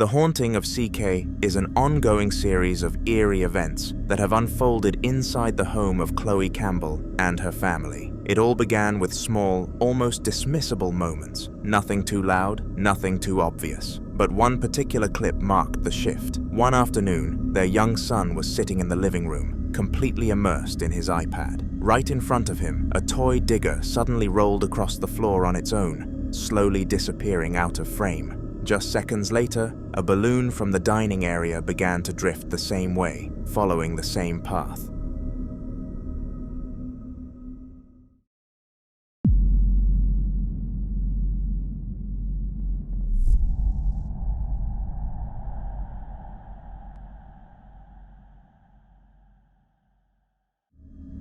The haunting of CK is an ongoing series of eerie events that have unfolded inside the home of Chloe Campbell and her family. It all began with small, almost dismissible moments. Nothing too loud, nothing too obvious. But one particular clip marked the shift. One afternoon, their young son was sitting in the living room, completely immersed in his iPad. Right in front of him, a toy digger suddenly rolled across the floor on its own, slowly disappearing out of frame. Just seconds later, a balloon from the dining area began to drift the same way, following the same path.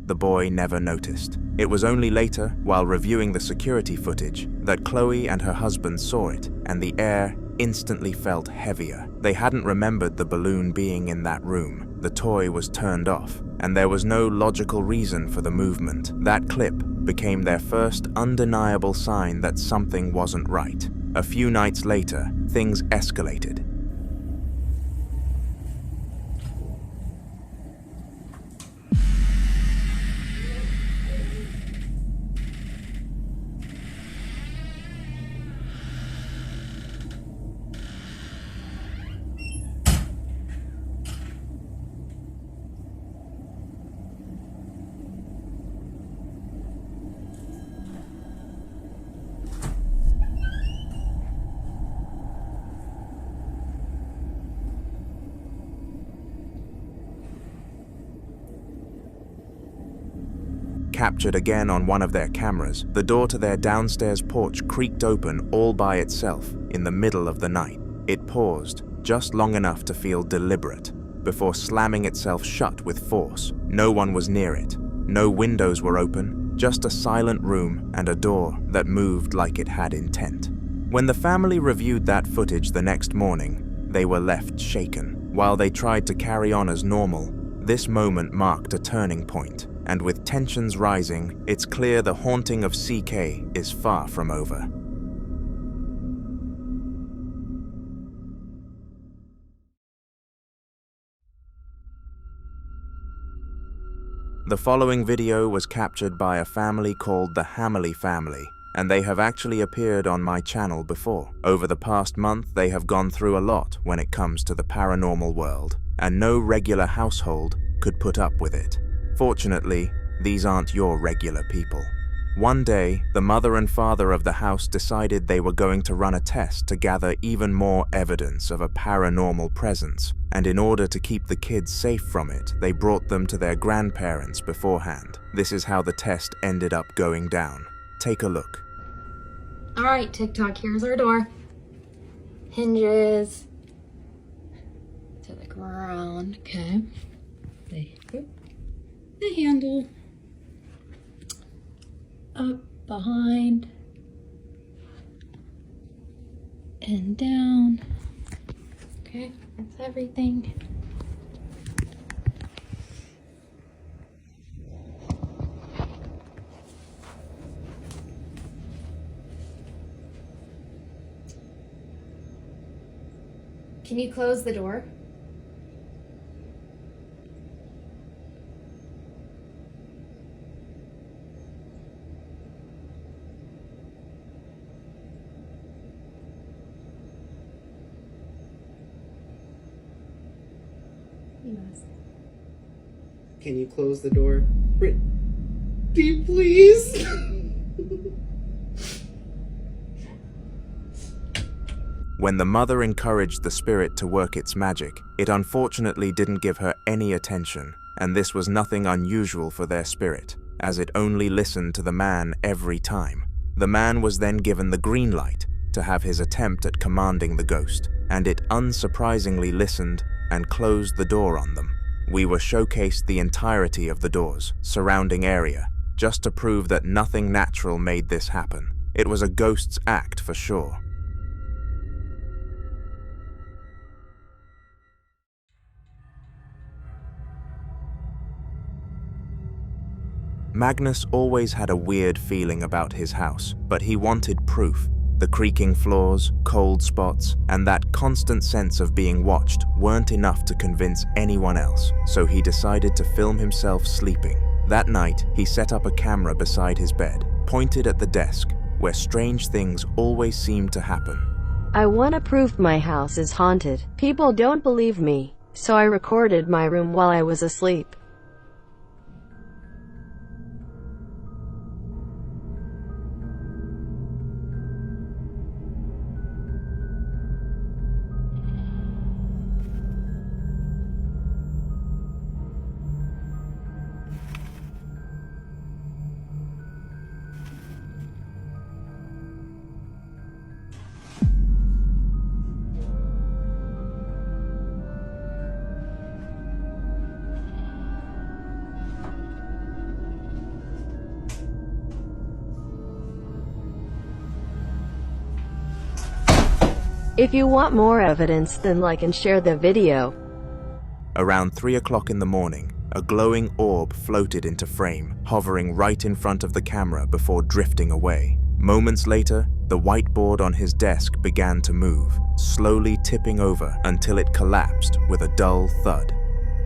The boy never noticed. It was only later, while reviewing the security footage, that Chloe and her husband saw it, and the air instantly felt heavier. They hadn't remembered the balloon being in that room. The toy was turned off, and there was no logical reason for the movement. That clip became their first undeniable sign that something wasn't right. A few nights later, things escalated. Captured again on one of their cameras, the door to their downstairs porch creaked open all by itself in the middle of the night. It paused, just long enough to feel deliberate, before slamming itself shut with force. No one was near it. No windows were open, just a silent room and a door that moved like it had intent. When the family reviewed that footage the next morning, they were left shaken. While they tried to carry on as normal, this moment marked a turning point. And with tensions rising, it's clear the haunting of CK is far from over. The following video was captured by a family called the Hamley Family, and they have actually appeared on my channel before. Over the past month, they have gone through a lot when it comes to the paranormal world, and no regular household could put up with it. Fortunately, these aren't your regular people. One day, the mother and father of the house decided they were going to run a test to gather even more evidence of a paranormal presence, and in order to keep the kids safe from it, they brought them to their grandparents beforehand. This is how the test ended up going down. Take a look. All right, TikTok, here's our door. Hinges to the ground, okay. The handle up behind and down. Okay, that's everything. Can you close the door? Yes. Can you close the door? Brittany, please? When the mother encouraged the spirit to work its magic, it unfortunately didn't give her any attention, and this was nothing unusual for their spirit, as it only listened to the man every time. The man was then given the green light to have his attempt at commanding the ghost, and it unsurprisingly listened and closed the door on them. We were showcased the entirety of the door's surrounding area, just to prove that nothing natural made this happen. It was a ghost's act for sure. Magnus always had a weird feeling about his house, but he wanted proof. The creaking floors, cold spots, and that constant sense of being watched weren't enough to convince anyone else, so he decided to film himself sleeping. That night, he set up a camera beside his bed, pointed at the desk, where strange things always seemed to happen. I want to prove my house is haunted. People don't believe me, so I recorded my room while I was asleep. If you want more evidence, then like and share the video. Around 3 o'clock in the morning, a glowing orb floated into frame, hovering right in front of the camera before drifting away. Moments later, the whiteboard on his desk began to move, slowly tipping over until it collapsed with a dull thud.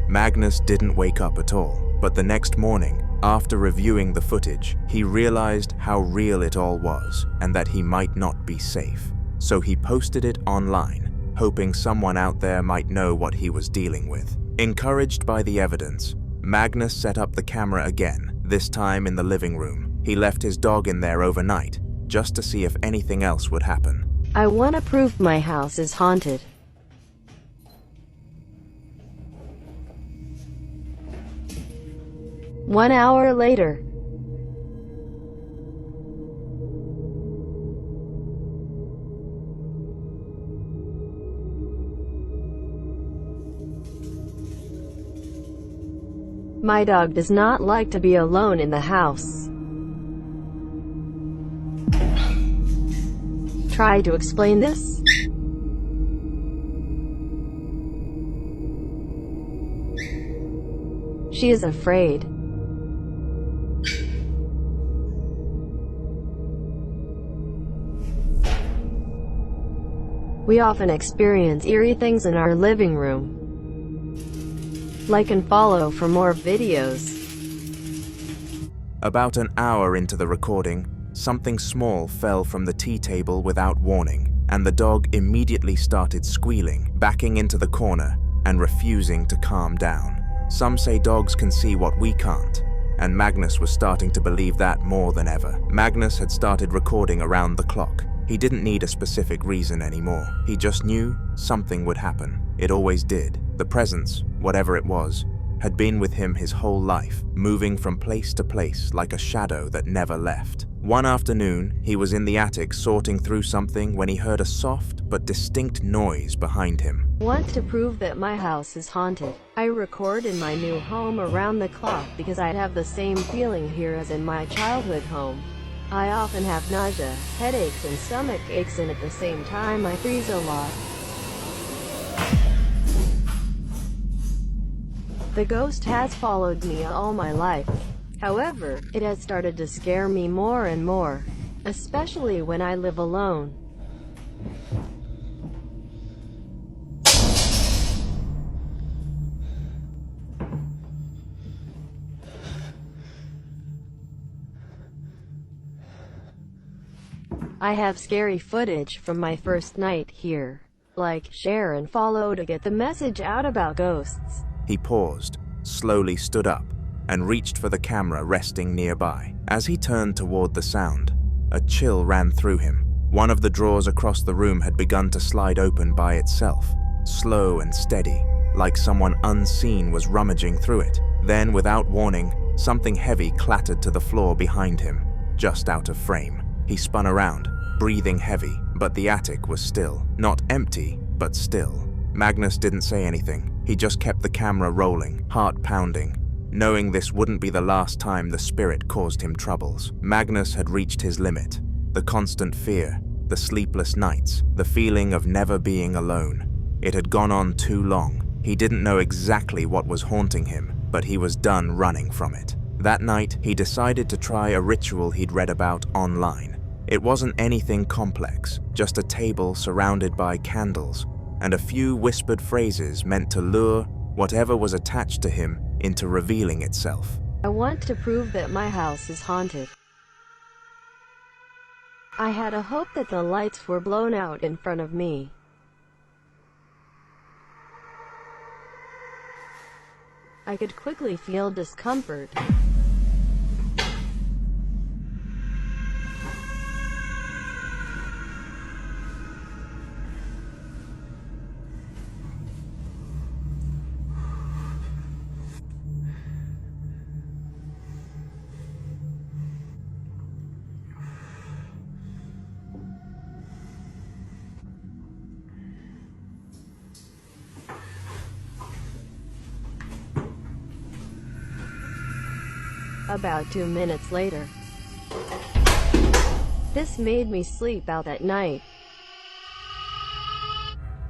Magnus didn't wake up at all, but the next morning, after reviewing the footage, he realized how real it all was and that he might not be safe. So he posted it online, hoping someone out there might know what he was dealing with. Encouraged by the evidence, Magnus set up the camera again, this time in the living room. He left his dog in there overnight, just to see if anything else would happen. I want to prove my house is haunted. One hour later. My dog does not like to be alone in the house. Try to explain this? She is afraid. We often experience eerie things in our living room. Like and follow for more videos. About an hour into the recording, something small fell from the tea table without warning, and the dog immediately started squealing, backing into the corner, and refusing to calm down. Some say dogs can see what we can't, and Magnus was starting to believe that more than ever. Magnus had started recording around the clock. He didn't need a specific reason anymore. He just knew something would happen. It always did. The presence, whatever it was, had been with him his whole life, moving from place to place like a shadow that never left. One afternoon, he was in the attic sorting through something when he heard a soft but distinct noise behind him. Want to prove that my house is haunted. I record in my new home around the clock because I have the same feeling here as in my childhood home. I often have nausea, headaches, and stomach aches, and at the same time I freeze a lot. The ghost has followed me all my life. However, it has started to scare me more and more, especially when I live alone. I have scary footage from my first night here. Like, share, and follow to get the message out about ghosts. He paused, slowly stood up, and reached for the camera resting nearby. As he turned toward the sound, a chill ran through him. One of the drawers across the room had begun to slide open by itself, slow and steady, like someone unseen was rummaging through it. Then, without warning, something heavy clattered to the floor behind him, just out of frame. He spun around, breathing heavy, but the attic was still. Not empty, but still. Magnus didn't say anything. He just kept the camera rolling, heart pounding, knowing this wouldn't be the last time the spirit caused him troubles. Magnus had reached his limit. The constant fear, the sleepless nights, the feeling of never being alone. It had gone on too long. He didn't know exactly what was haunting him, but he was done running from it. That night, he decided to try a ritual he'd read about online. It wasn't anything complex, just a table surrounded by candles, and a few whispered phrases meant to lure whatever was attached to him into revealing itself. I want to prove that my house is haunted. I had a hope that the lights were blown out in front of me. I could quickly feel discomfort. About 2 minutes later. This made me sleep out at night.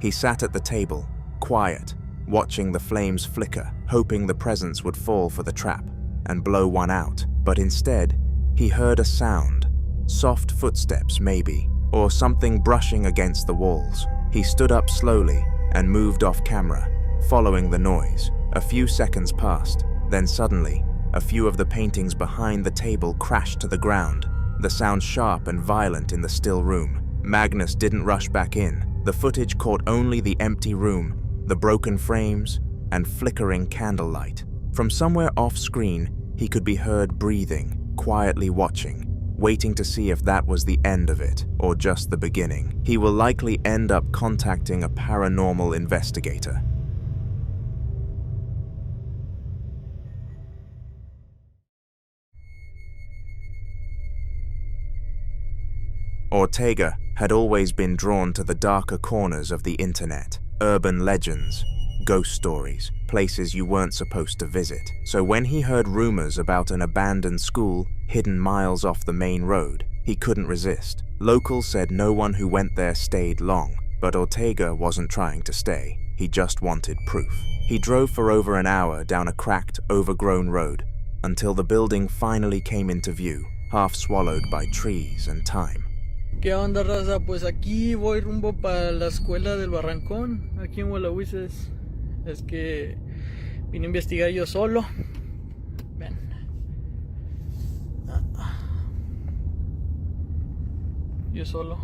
He sat at the table, quiet, watching the flames flicker, hoping the presence would fall for the trap and blow one out. But instead, he heard a sound, soft footsteps maybe, or something brushing against the walls. He stood up slowly and moved off camera, following the noise. A few seconds passed, then suddenly, a few of the paintings behind the table crashed to the ground, the sound sharp and violent in the still room. Magnus didn't rush back in. The footage caught only the empty room, the broken frames, and flickering candlelight. From somewhere off-screen, he could be heard breathing, quietly watching, waiting to see if that was the end of it, or just the beginning. He will likely end up contacting a paranormal investigator. Ortega had always been drawn to the darker corners of the internet, urban legends, ghost stories, places you weren't supposed to visit. So when he heard rumors about an abandoned school hidden miles off the main road, he couldn't resist. Locals said no one who went there stayed long, but Ortega wasn't trying to stay. He just wanted proof. He drove for over an hour down a cracked, overgrown road until the building finally came into view, half swallowed by trees and time. ¿Qué onda, raza? Pues aquí voy rumbo para la escuela del Barrancón, aquí en Hualahuises. Es que vine a investigar yo solo. Ven. Yo solo.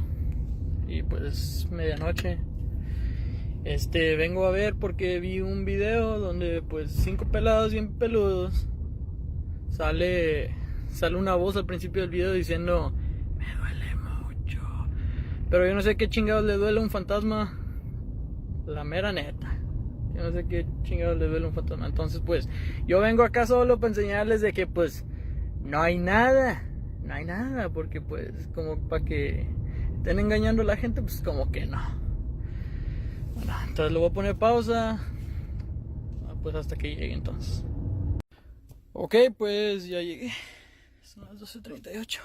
Y pues medianoche. Vengo a ver porque vi un video donde pues 5 pelados bien peludos. Sale una voz al principio del video diciendo: me duele mucho. Pero yo no sé qué chingados le duele a un fantasma. La mera neta. Yo no sé qué chingados le duele a un fantasma. Entonces pues yo vengo acá solo para enseñarles de que pues no hay nada. No hay nada. Porque pues como para que estén engañando a la gente, pues como que no. Bueno, entonces le voy a poner pausa. Pues hasta que llegue entonces. Ok, pues ya llegué. Son las 12:38.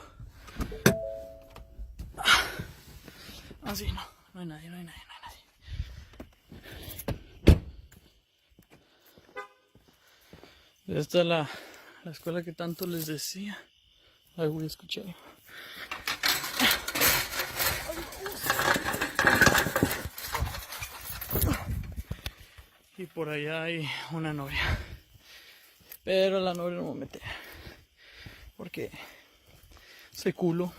Sí, no hay nadie. Esta es la escuela que tanto les decía. Ay, voy a escuchar. Y por allá hay una novia. Pero la novia no me voy a meter. Porque soy culo.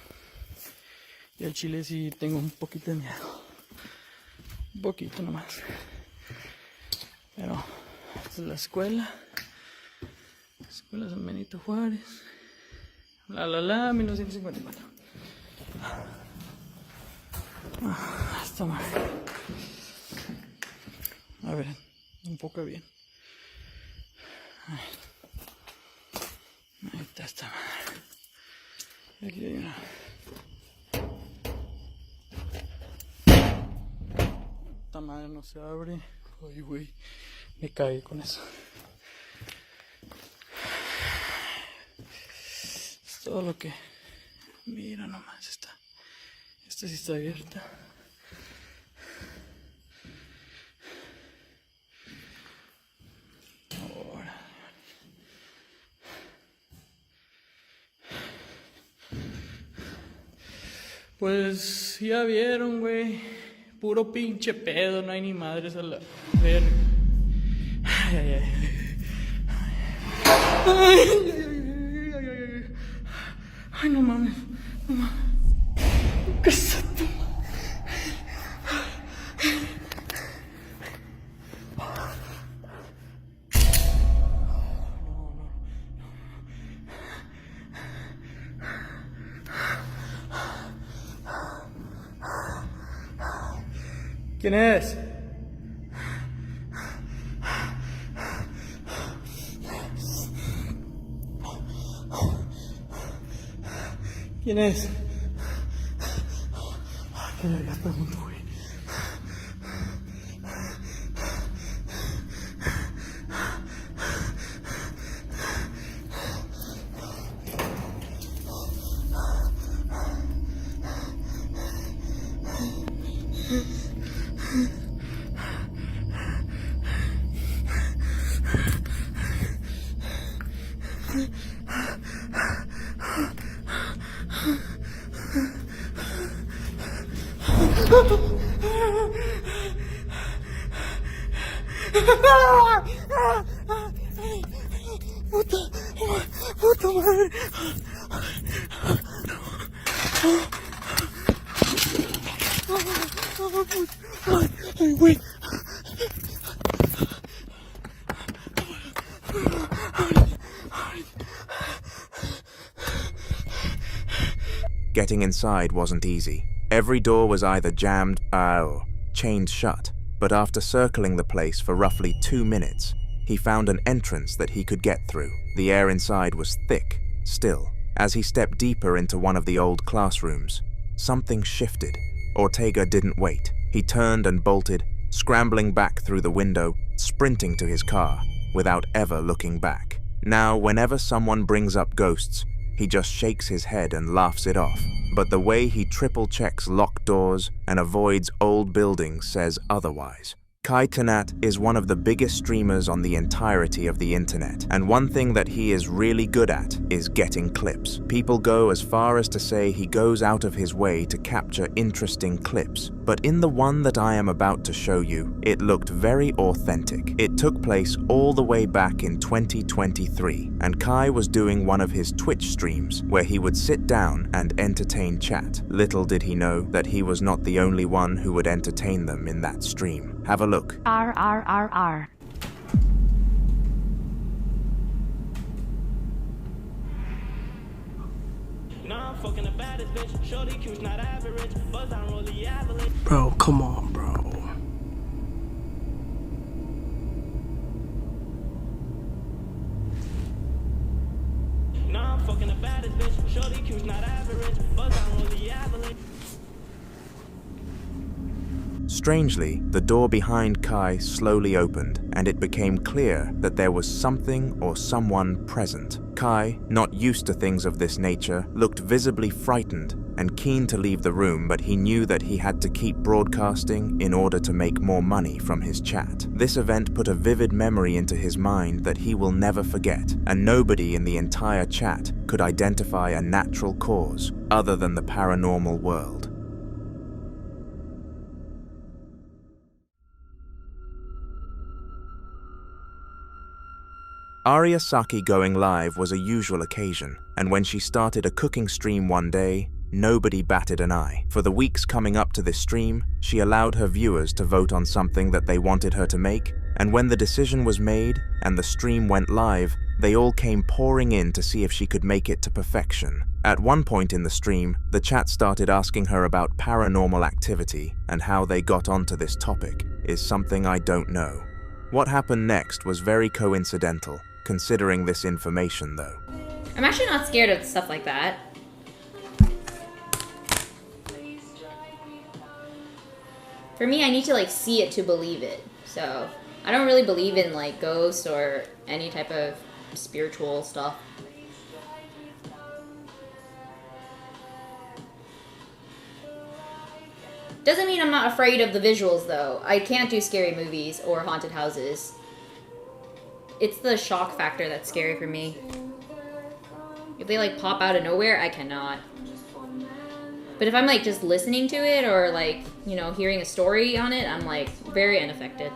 Y al chile sí tengo un poquito de miedo. Un poquito nomás. Pero esta es la escuela. La escuela San Benito Juárez. 1954. Esta madre. A ver, un poco bien. Ahí está esta madre. Y aquí hay una. Esta madre no se abre. Ay, güey. Me caí con eso. Es todo lo que. Mira nomás esta. Esta sí está abierta. Pues ya vieron, güey. Puro pinche pedo, no hay ni madres a la verga. Ay, ay, ay. Ay, ay, ay, ay, ay, ay. Ay, no mames. No mames. ¿Qué es esto? ¿Quién es? ¿Quién es? ¿Qué vergas pregunto, güey? Puta madre. Ay, güey. Getting inside wasn't easy. Every door was either jammed or chained shut, but after circling the place for roughly 2 minutes, he found an entrance that he could get through. The air inside was thick, still. As he stepped deeper into one of the old classrooms, something shifted. Ortega didn't wait. He turned and bolted, scrambling back through the window, sprinting to his car, without ever looking back. Now, whenever someone brings up ghosts, he just shakes his head and laughs it off. But the way he triple checks locked doors and avoids old buildings says otherwise. Kai Tanat is one of the biggest streamers on the entirety of the internet, and one thing that he is really good at is getting clips. People go as far as to say he goes out of his way to capture interesting clips, but in the one that I am about to show you, it looked very authentic. It took place all the way back in 2023, and Kai was doing one of his Twitch streams where he would sit down and entertain chat. Little did he know that he was not the only one who would entertain them in that stream. Have a look. R. Bro, come on, bro. Strangely, the door behind Kai slowly opened, and it became clear that there was something or someone present. Kai, not used to things of this nature, looked visibly frightened and keen to leave the room, but he knew that he had to keep broadcasting in order to make more money from his chat. This event put a vivid memory into his mind that he will never forget, and nobody in the entire chat could identify a natural cause other than the paranormal world. Arya Saki going live was a usual occasion, and when she started a cooking stream one day, nobody batted an eye. For the weeks coming up to this stream, she allowed her viewers to vote on something that they wanted her to make, and when the decision was made and the stream went live, they all came pouring in to see if she could make it to perfection. At one point in the stream, the chat started asking her about paranormal activity, and how they got onto this topic is something I don't know. What happened next was very coincidental, considering this information though. I'm actually not scared of stuff like that. For me, I need to like see it to believe it. So I don't really believe in like ghosts or any type of spiritual stuff. Doesn't mean I'm not afraid of the visuals though. I can't do scary movies or haunted houses. It's the shock factor that's scary for me. If they like pop out of nowhere, I cannot. But if I'm like just listening to it or like, you know, hearing a story on it, I'm like very unaffected.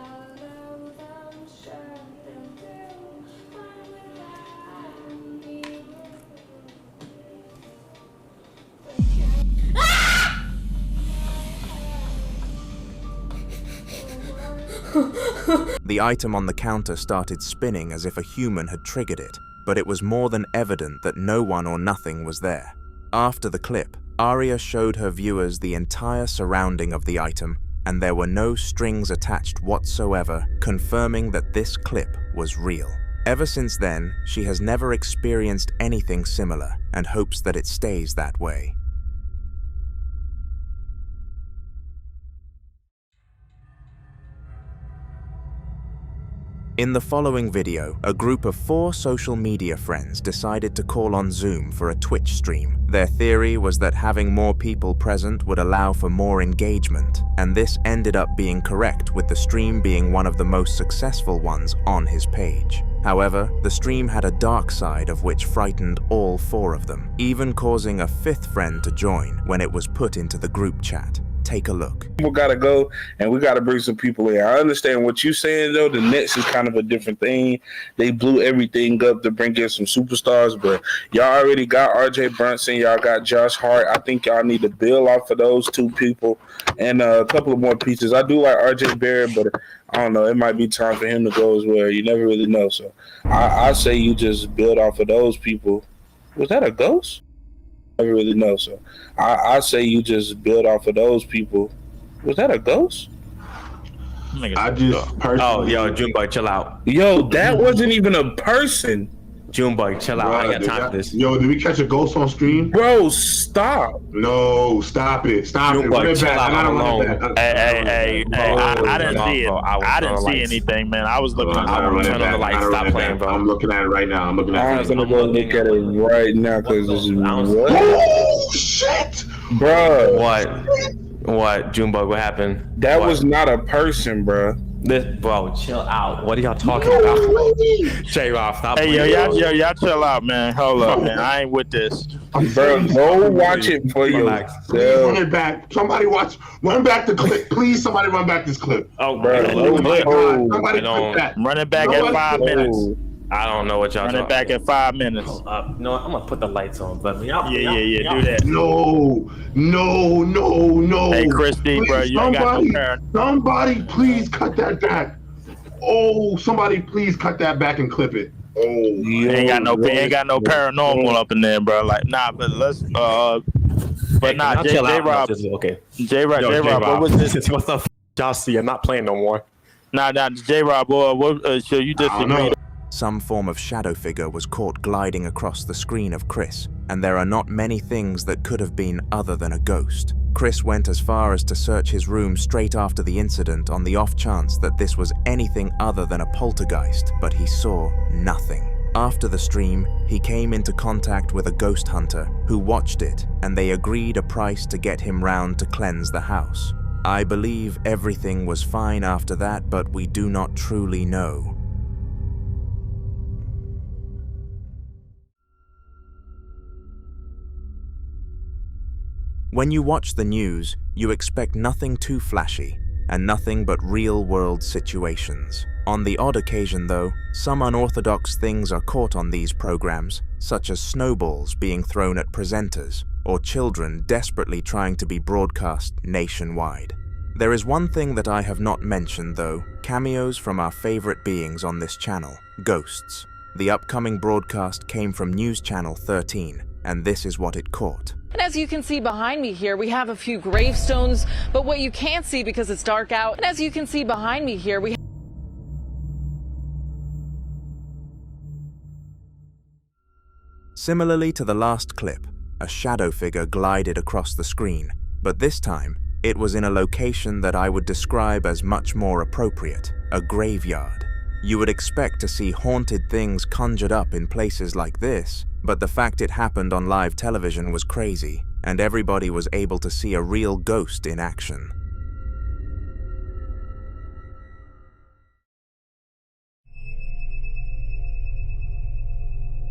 The item on the counter started spinning as if a human had triggered it, but it was more than evident that no one or nothing was there. After the clip, Aria showed her viewers the entire surrounding of the item, and there were no strings attached whatsoever, confirming that this clip was real. Ever since then, she has never experienced anything similar and hopes that it stays that way. In the following video, a group of 4 social media friends decided to call on Zoom for a Twitch stream. Their theory was that having more people present would allow for more engagement, and this ended up being correct, with the stream being one of the most successful ones on his page. However, the stream had a dark side of which frightened all 4 of them, even causing a 5th friend to join when it was put into the group chat. Take a look. People gotta go, and we gotta bring some people in. I understand what you're saying, though. The Nets is kind of a different thing. They blew everything up to bring in some superstars, but y'all already got R.J. Brunson. Y'all got Josh Hart. I think y'all need to build off of those 2 people and a couple of more pieces. I do like R.J. Barrett, but I don't know. It might be time for him to go as well. You never really know. So I say you just build off of those people. Was that a ghost? Never really know. So I say you just build off of those people. Was that a ghost? I just personally... Oh, yo, Junebug, chill out. Yo, that wasn't even a person. Junebug, chill out. I ain't got time for this. Yo, did we catch a ghost on stream? Bro, stop. No, stop it. Stop it. Run it back. I gotta run it back. Hey, I didn't see it. I didn't see anything, man. I was looking. I will turn on the lights. Stop playing, bro. I'm looking at it right now. I'm looking at it. I'm gonna go look at it right now because this is what? Oh, shit. Bro. What? Junebug, what happened? That was not a person, bro. Bro, chill out. What are y'all talking about? J-Rob, stop. Hey, y'all chill out, man. Hold up, man. I ain't with this. Bro, go watch it for yourself. Run it back. Somebody run back the clip. Please, somebody run back this clip. Oh, bro. Somebody clip that. Run it back at 5 minutes. I don't know what y'all Run it back at 5 minutes. No, I'm gonna put the lights on, but yeah, do that. No. Hey, Christy, please, bro, you ain't got no parent. Somebody, please cut that back. Oh, somebody, please cut that back and clip it. Oh, ain't got no paranormal up in there, bro. Like, nah, but let's but nah, J-Rob. Okay. J-Rob, what was this? What the y'all see? I'm not playing no more. Nah, J-Rob, boy, what so you disagree? Some form of shadow figure was caught gliding across the screen of Chris, and there are not many things that could have been other than a ghost. Chris went as far as to search his room straight after the incident on the off chance that this was anything other than a poltergeist, but he saw nothing. After the stream, he came into contact with a ghost hunter who watched it, and they agreed a price to get him round to cleanse the house. I believe everything was fine after that, but we do not truly know. When you watch the news, you expect nothing too flashy, and nothing but real-world situations. On the odd occasion, though, some unorthodox things are caught on these programs, such as snowballs being thrown at presenters, or children desperately trying to be broadcast nationwide. There is one thing that I have not mentioned, though: cameos from our favorite beings on this channel, ghosts. The upcoming broadcast came from News Channel 13, and this is what it caught. And as you can see behind me here, we have a few gravestones, but what you can't see because it's dark out, and as you can see behind me here, we Similarly to the last clip, a shadow figure glided across the screen, but this time, it was in a location that I would describe as much more appropriate, a graveyard. You would expect to see haunted things conjured up in places like this, but the fact it happened on live television was crazy, and everybody was able to see a real ghost in action.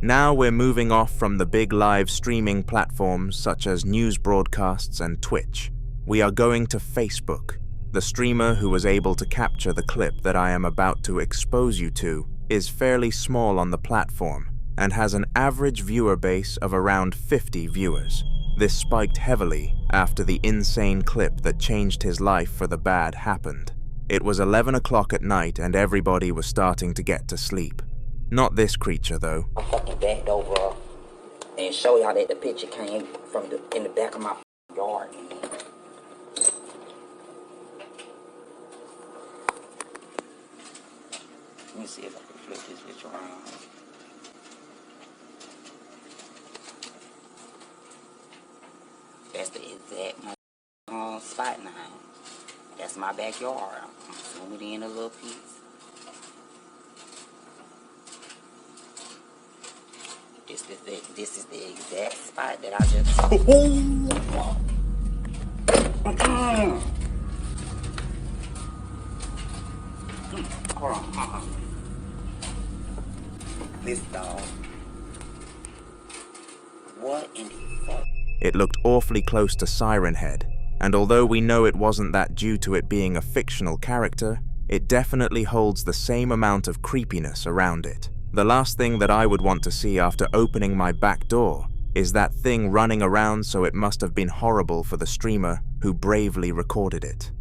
Now we're moving off from the big live streaming platforms such as news broadcasts and Twitch. We are going to Facebook. The streamer who was able to capture the clip that I am about to expose you to is fairly small on the platform and has an average viewer base of around 50 viewers. This spiked heavily after the insane clip that changed his life for the bad happened. It was 11 o'clock at night and everybody was starting to get to sleep. Not this creature though. I fucking backed over and show y'all that the picture came from in the back of my yard. Let me see if I can flip this bitch around. That's the exact spot now. That's my backyard. I'm zoom it in a little piece. This is the exact spot that I just saw. Hold on. This dog. What in the fuck? It looked awfully close to Siren Head, and although we know it wasn't that due to it being a fictional character, it definitely holds the same amount of creepiness around it. The last thing that I would want to see after opening my back door is that thing running around, so it must have been horrible for the streamer who bravely recorded it.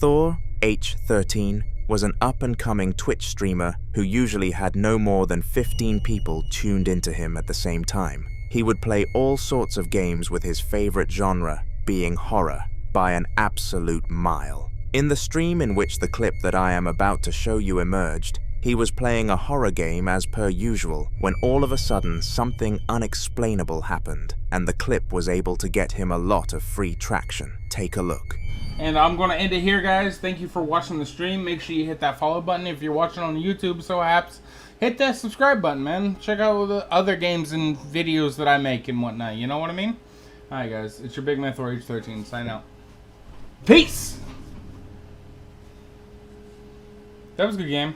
Thor H13 was an up-and-coming Twitch streamer who usually had no more than 15 people tuned into him at the same time. He would play all sorts of games with his favorite genre being horror by an absolute mile. In the stream in which the clip that I am about to show you emerged, he was playing a horror game as per usual when all of a sudden something unexplainable happened, and the clip was able to get him a lot of free traction. Take a look. And I'm going to end it here, guys. Thank you for watching the stream. Make sure you hit that follow button if you're watching on YouTube, so apps. Hit that subscribe button, man. Check out the other games and videos that I make and whatnot. You know what I mean? Alright, guys. It's your big man, Thor H13. Sign out. Peace! That was a good game.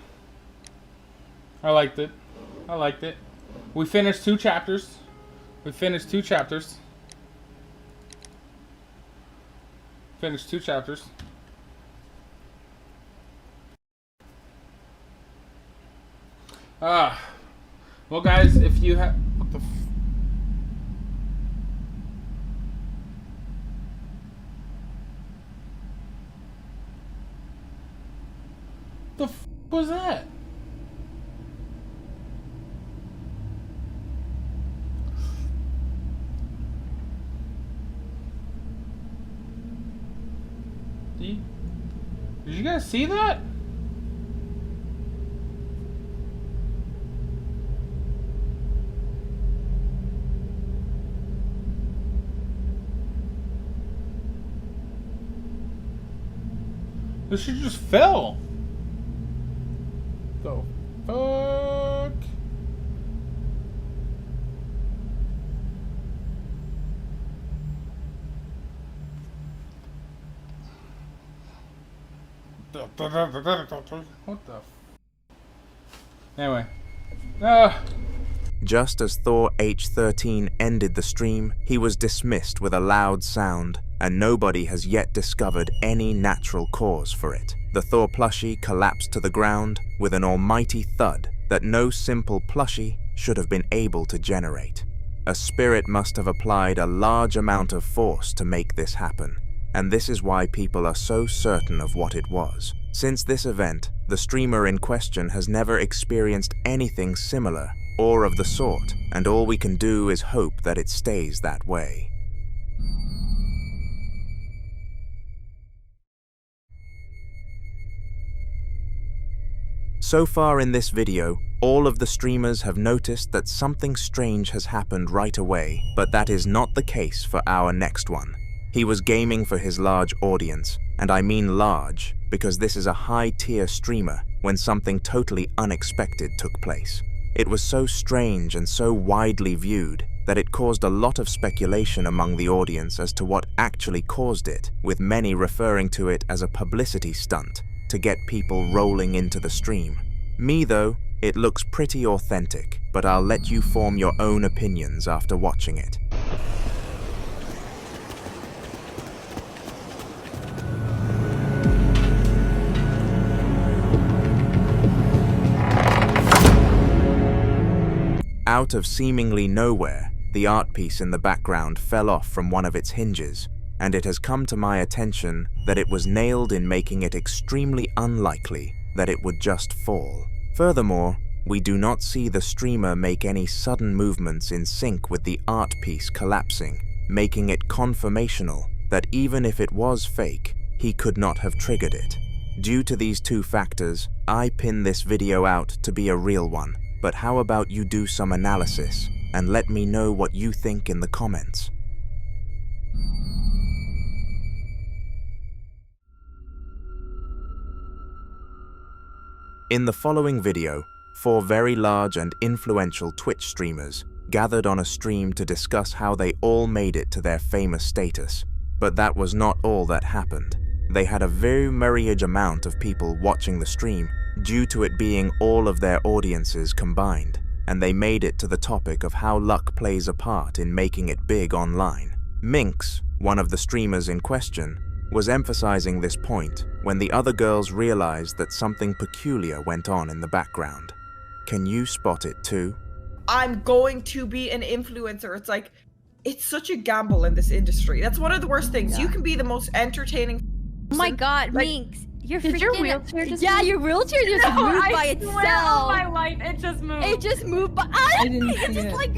I liked it. We finished 2 chapters. Finished 2 chapters. Well, guys, if you have... What the was that? Did you guys see that? This shit just fell. The fuck? What the? Anyway. Just as Thor H13 ended the stream, he was dismissed with a loud sound, and nobody has yet discovered any natural cause for it. The Thor plushie collapsed to the ground with an almighty thud that no simple plushie should have been able to generate. A spirit must have applied a large amount of force to make this happen, and this is why people are so certain of what it was. Since this event, the streamer in question has never experienced anything similar or of the sort, and all we can do is hope that it stays that way. So far in this video, all of the streamers have noticed that something strange has happened right away, but that is not the case for our next one. He was gaming for his large audience, and I mean large, because this is a high-tier streamer when something totally unexpected took place. It was so strange and so widely viewed that it caused a lot of speculation among the audience as to what actually caused it, with many referring to it as a publicity stunt to get people rolling into the stream. Me though, it looks pretty authentic, but I'll let you form your own opinions after watching it. Out of seemingly nowhere, the art piece in the background fell off from one of its hinges, and it has come to my attention that it was nailed in, making it extremely unlikely that it would just fall. Furthermore, we do not see the streamer make any sudden movements in sync with the art piece collapsing, making it confirmational that even if it was fake, he could not have triggered it. Due to these two factors, I pin this video out to be a real one. But how about you do some analysis and let me know what you think in the comments. In the following video, 4 very large and influential Twitch streamers gathered on a stream to discuss how they all made it to their famous status. But that was not all that happened. They had a very myriad amount of people watching the stream due to it being all of their audiences combined, and they made it to the topic of how luck plays a part in making it big online. Minx, one of the streamers in question, was emphasizing this point when the other girls realized that something peculiar went on in the background. Can you spot it too? I'm going to be an influencer. It's like, it's such a gamble in this industry. That's one of the worst things. You can be the most entertaining person. Oh my god, like, Minx. Your wheelchair just yeah, moved? your wheelchair just moved by itself. On my life, it just moved. It just moved by. I didn't see just it. like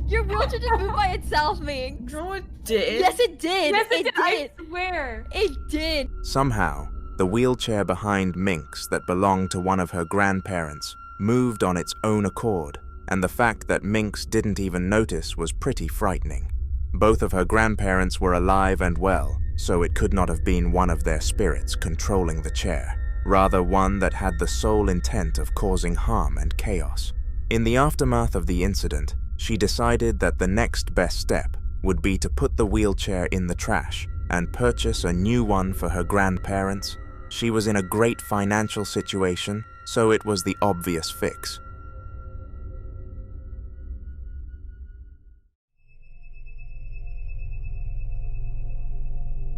your wheelchair just moved by itself, Minx. No, it did. Yes, it did. Yes, it did. I swear. It did. Somehow, the wheelchair behind Minx that belonged to one of her grandparents moved on its own accord, and the fact that Minx didn't even notice was pretty frightening. Both of her grandparents were alive and well, so it could not have been one of their spirits controlling the chair, rather one that had the sole intent of causing harm and chaos. In the aftermath of the incident, she decided that the next best step would be to put the wheelchair in the trash and purchase a new one for her grandparents. She was in a great financial situation, so it was the obvious fix.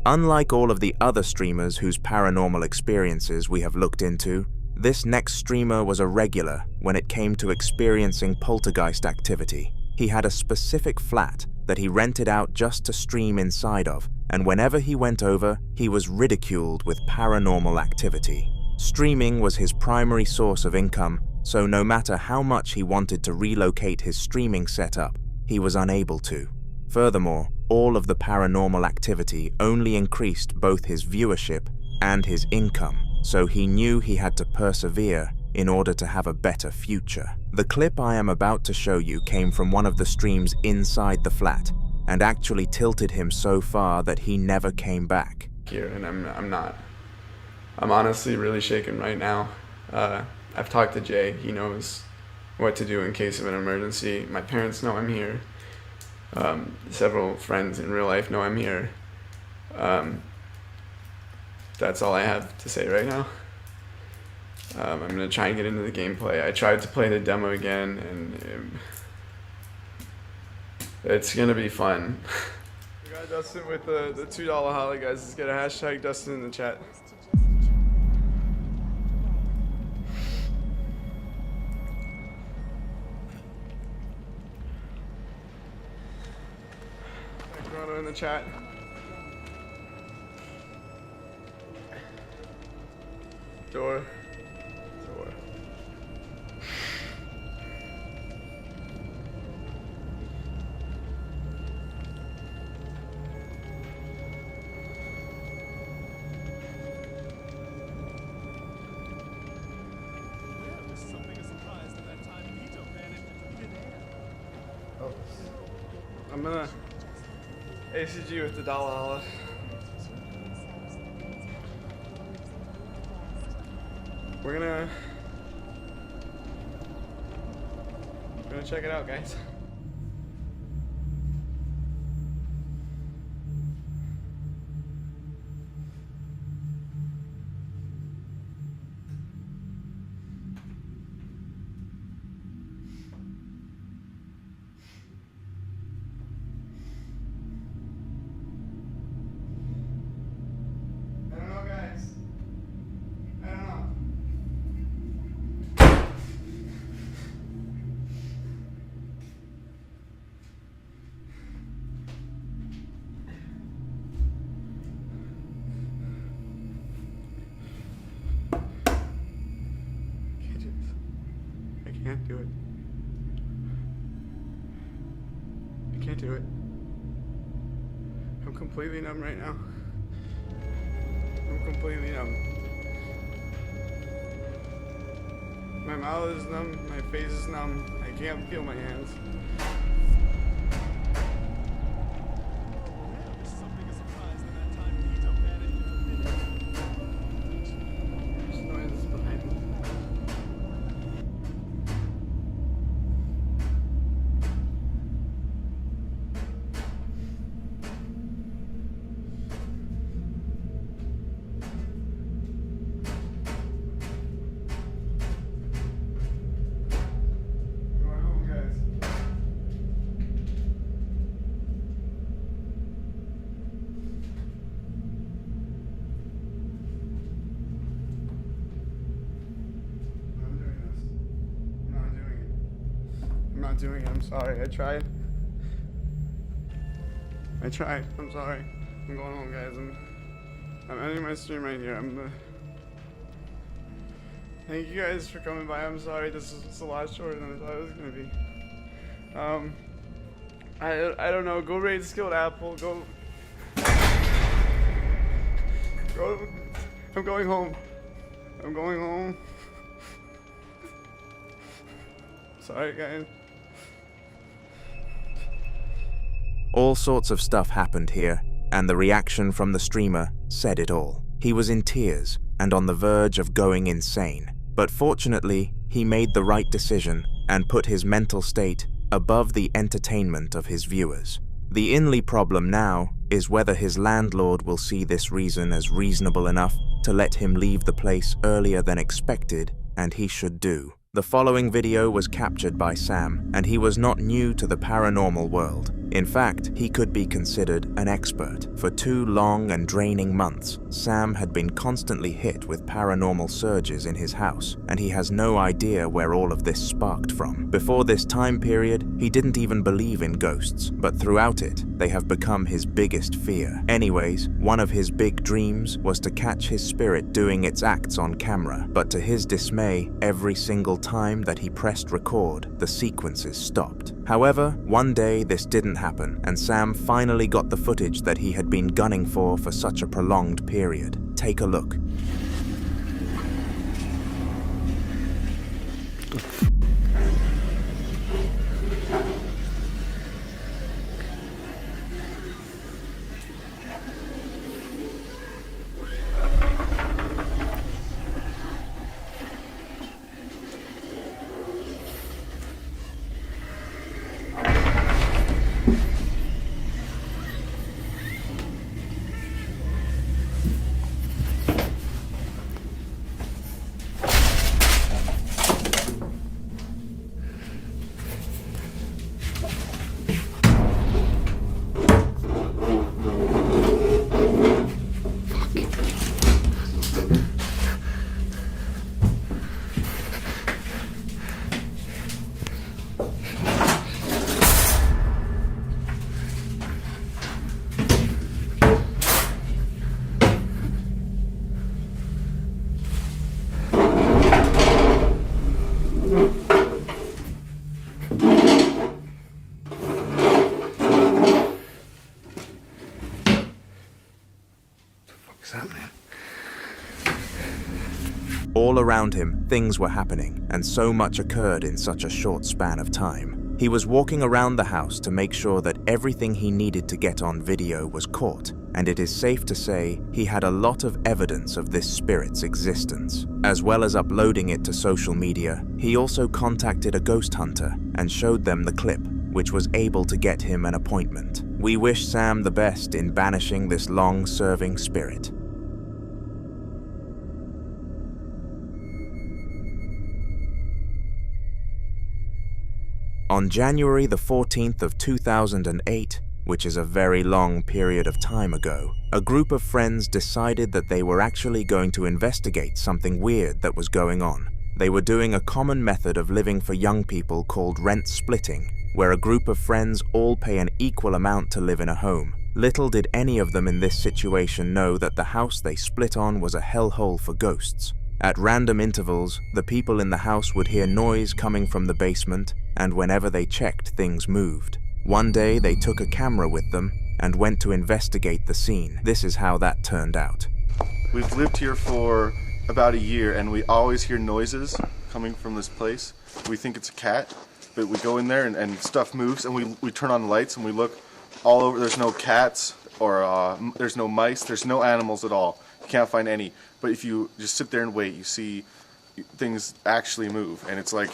Unlike all of the other streamers whose paranormal experiences we have looked into, this next streamer was a regular when it came to experiencing poltergeist activity. He had a specific flat that he rented out just to stream inside of, and whenever he went over, he was ridiculed with paranormal activity. Streaming was his primary source of income, so no matter how much he wanted to relocate his streaming setup, he was unable to. Furthermore, all of the paranormal activity only increased both his viewership and his income, so he knew he had to persevere in order to have a better future. The clip I am about to show you came from one of the streams inside the flat, and actually tilted him so far that he never came back. Here, and I'm honestly really shaken right now. I've talked to Jay. He knows what to do in case of an emergency. My parents know I'm here. Several friends in real life know I'm here. That's all I have to say right now. I'm gonna try and get into the gameplay. I tried to play the demo again, and it's gonna be fun. We got Dustin with the $2 holly, guys. Let's get a hashtag Dustin in the chat. In the chat. Door. I'm gonna ACG with the $1 olive. We're gonna check it out, guys. to it. I'm completely numb right now. I'm completely numb. My mouth is numb, my face is numb, I can't feel my hands. There's noises behind me. I'm not doing it. I'm sorry. I tried. I'm sorry. I'm going home, guys. I'm ending my stream right here. Thank you guys for coming by. I'm sorry. This is a lot shorter than I thought it was gonna be. I don't know. Go raid Skilled Apple. Go. I'm going home. I'm going home. Sorry, guys. All sorts of stuff happened here, and the reaction from the streamer said it all. He was in tears and on the verge of going insane, but fortunately, he made the right decision and put his mental state above the entertainment of his viewers. The only problem now is whether his landlord will see this reason as reasonable enough to let him leave the place earlier than expected, and he should do. The following video was captured by Sam, and he was not new to the paranormal world. In fact, he could be considered an expert. For 2 long and draining months, Sam had been constantly hit with paranormal surges in his house, and he has no idea where all of this sparked from. Before this time period, he didn't even believe in ghosts, but throughout it, they have become his biggest fear. Anyways, one of his big dreams was to catch his spirit doing its acts on camera, but to his dismay, every single time that he pressed record, the sequences stopped. However, one day this didn't happen, and Sam finally got the footage that he had been gunning for such a prolonged period. Take a look. All around him, things were happening, and so much occurred in such a short span of time. He was walking around the house to make sure that everything he needed to get on video was caught, and it is safe to say he had a lot of evidence of this spirit's existence. As well as uploading it to social media, he also contacted a ghost hunter and showed them the clip, which was able to get him an appointment. We wish Sam the best in banishing this long-serving spirit. On January the 14th of 2008, which is a very long period of time ago, a group of friends decided that they were actually going to investigate something weird that was going on. They were doing a common method of living for young people called rent splitting, where a group of friends all pay an equal amount to live in a home. Little did any of them in this situation know that the house they split on was a hellhole for ghosts. At random intervals, the people in the house would hear noise coming from the basement, and whenever they checked, things moved. One day they took a camera with them and went to investigate the scene. This is how that turned out. We've lived here for about a year and we always hear noises coming from this place. We think it's a cat, but we go in there and stuff moves and we turn on the lights and we look all over. There's no cats or there's no mice, there's no animals at all. You can't find any. But if you just sit there and wait, you see things actually move, and it's like,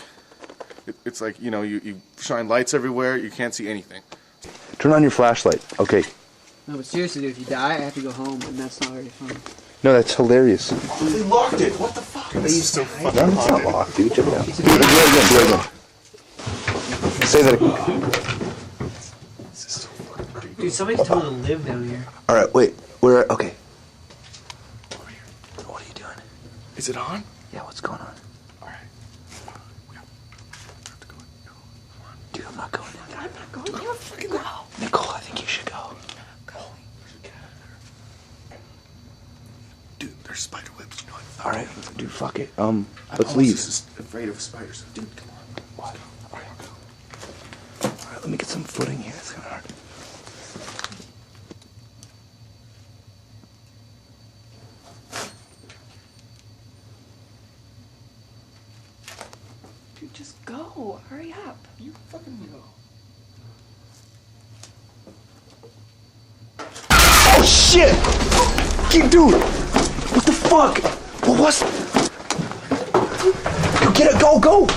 you know, you shine lights everywhere, you can't see anything. Turn on your flashlight. Okay. No, but seriously, dude, if you die, I have to go home, and that's not very fun. No, that's hilarious. They locked it. What the fuck? This is so fucking No, it's not locked, dude. Check it out. Do it again. Say that again. This is so fucking creepy. Dude, somebody's told to live down here. All right, wait. We're okay. What are you doing? Is it on? Yeah, what's going on? All right. Dude, I'm not going in. I'm not going. You don't fucking go. Nicole, I think you should go. Dude, there's spider webs. You know what? All right, dude, fuck it. I'm Let's leave. Just afraid of spiders. Dude, come on. What? All right, let me get some footing here. It's kind of hard. Dude, just go. Hurry up. You fucking go. Oh shit! Dude! What the fuck? What was? Go get it! Go!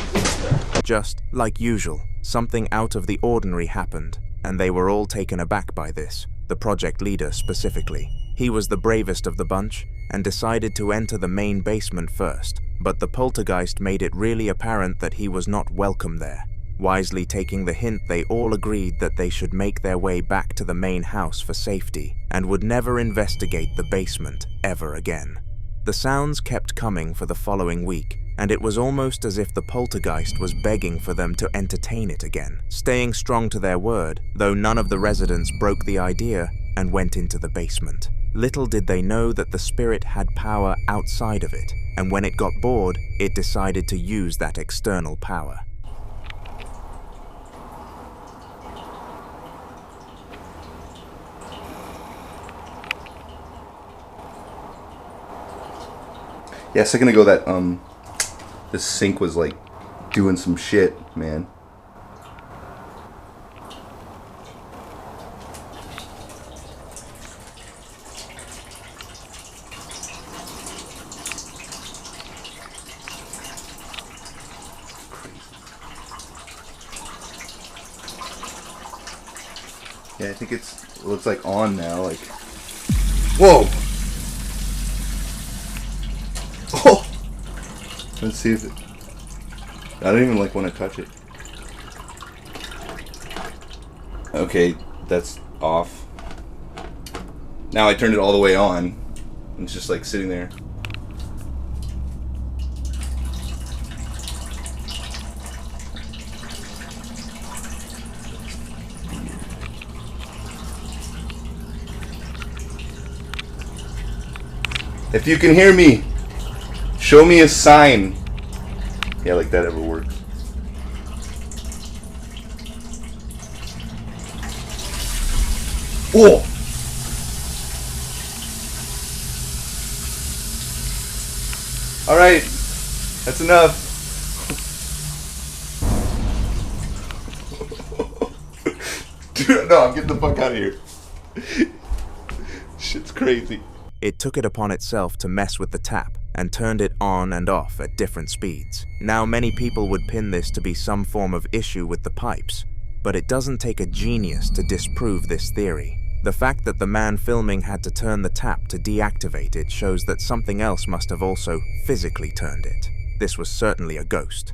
Just like usual, something out of the ordinary happened, and they were all taken aback by this, the project leader specifically. He was the bravest of the bunch and decided to enter the main basement first, but the poltergeist made it really apparent that he was not welcome there. Wisely taking the hint, they all agreed that they should make their way back to the main house for safety and would never investigate the basement ever again. The sounds kept coming for the following week, and it was almost as if the poltergeist was begging for them to entertain it again, staying strong to their word, though none of the residents broke the idea and went into the basement. Little did they know that the spirit had power outside of it, and when it got bored, it decided to use that external power. Yeah, a second ago that this sink was like doing some shit, man. Yeah, I think it looks like on now, like. Whoa! Oh! Let's see if it. I don't even like want to touch it. Okay, that's off. Now I turned it all the way on. And it's just like sitting there. If you can hear me, show me a sign. Yeah, like that ever works. Whoa! Alright, that's enough. Dude, no, I'm getting the fuck out of here. Shit's crazy. It took it upon itself to mess with the tap and turned it on and off at different speeds. Now many people would pin this to be some form of issue with the pipes, but it doesn't take a genius to disprove this theory. The fact that the man filming had to turn the tap to deactivate it shows that something else must have also physically turned it. This was certainly a ghost.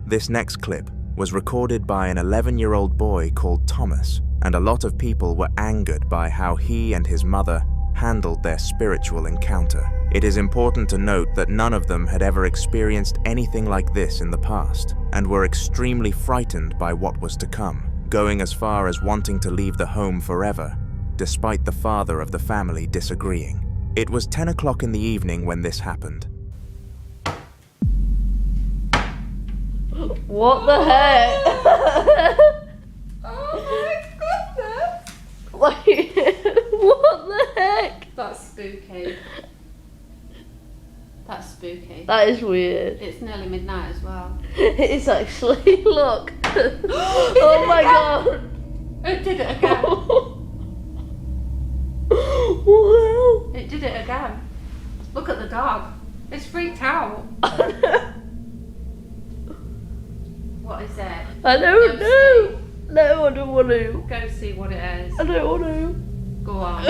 This next clip was recorded by an 11-year-old boy called Thomas, and a lot of people were angered by how he and his mother handled their spiritual encounter. It is important to note that none of them had ever experienced anything like this in the past, and were extremely frightened by what was to come, going as far as wanting to leave the home forever, despite the father of the family disagreeing. It was 10 o'clock in the evening when this happened. What the heck? Oh my goodness! Like, what the heck? That's spooky. That's spooky. That is weird. It's nearly midnight as well. It's actually, look. Oh my god. It did it again. What the hell? It did it again. Look at the dog. It's freaked out. What is it? I don't know. No, I don't want to. Go see what it is. I don't want to. Go on.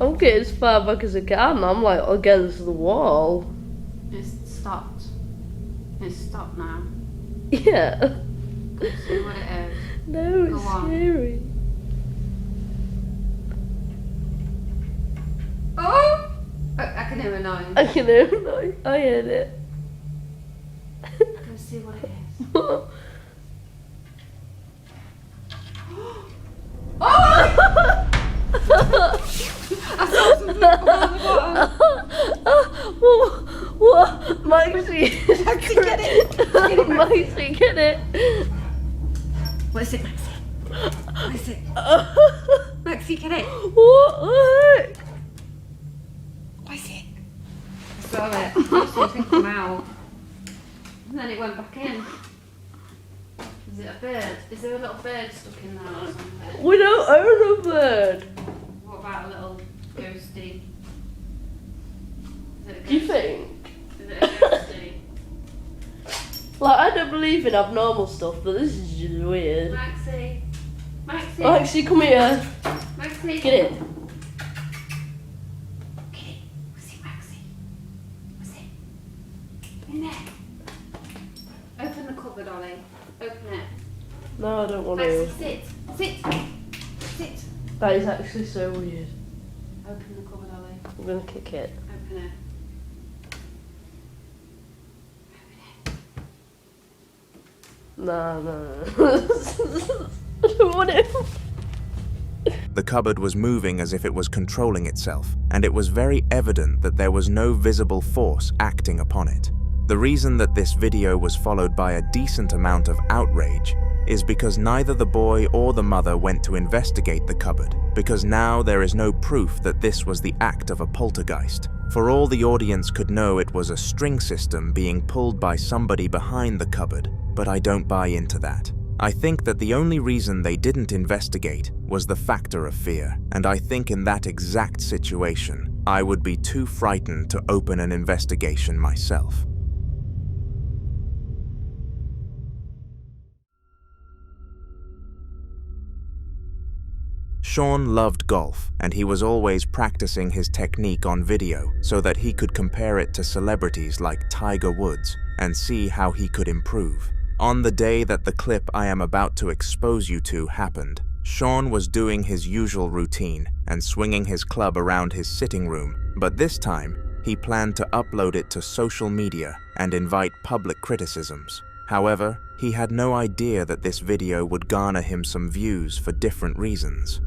I'm getting as far back as I can. I'm like against the wall. It's stopped. It's stopped now. Yeah. Go see what it is. No, it's Go on. scary. Oh! I can hear a noise. I can hear it. I heard it. Go see what it is. Oh! I saw something on the bottom. What? Maxie. Maxie, get it. Get it, Maxie, get it. What is it, Maxie? What is it? Maxie, get it. What the heck? What is it? I saw it. I saw something come out. And then it went back in. Is it a bird? Is there a little bird stuck in there or something? We don't own a bird. What about a little ghosty? Is it a ghosty? Do you think? Is it a ghosty? Like, I don't believe in abnormal stuff, but this is just weird. Maxie. Maxie. Maxie, come here. Maxie. Get it. Okay. What's it, Maxie? What's it? In there. Open the cupboard, Ollie. Open it. No, I don't want to. Maxie, sit. Sit. Sit. That is actually so weird. Open the cupboard, Ollie. I'm gonna kick it. Open it. No. I don't want it. The cupboard was moving as if it was controlling itself, and it was very evident that there was no visible force acting upon it. The reason that this video was followed by a decent amount of outrage is because neither the boy or the mother went to investigate the cupboard, because now there is no proof that this was the act of a poltergeist. For all the audience could know, it was a string system being pulled by somebody behind the cupboard, but I don't buy into that. I think that the only reason they didn't investigate was the factor of fear, and I think in that exact situation, I would be too frightened to open an investigation myself. Sean loved golf, and he was always practicing his technique on video so that he could compare it to celebrities like Tiger Woods and see how he could improve. On the day that the clip I am about to expose you to happened, Sean was doing his usual routine and swinging his club around his sitting room, but this time, he planned to upload it to social media and invite public criticisms. However, he had no idea that this video would garner him some views for different reasons.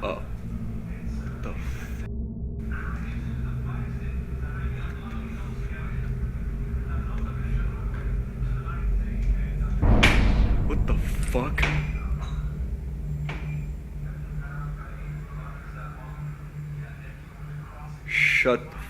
Oh. What the fuck? Shut the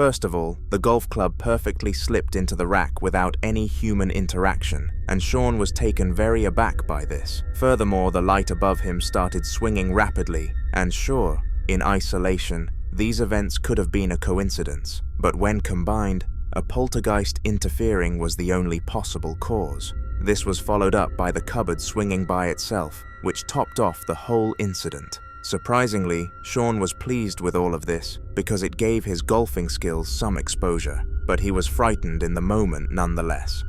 First of all, the golf club perfectly slipped into the rack without any human interaction, and Sean was taken very aback by this. Furthermore, the light above him started swinging rapidly, and sure, in isolation, these events could have been a coincidence, but when combined, a poltergeist interfering was the only possible cause. This was followed up by the cupboard swinging by itself, which topped off the whole incident. Surprisingly, Sean was pleased with all of this because it gave his golfing skills some exposure, but he was frightened in the moment nonetheless.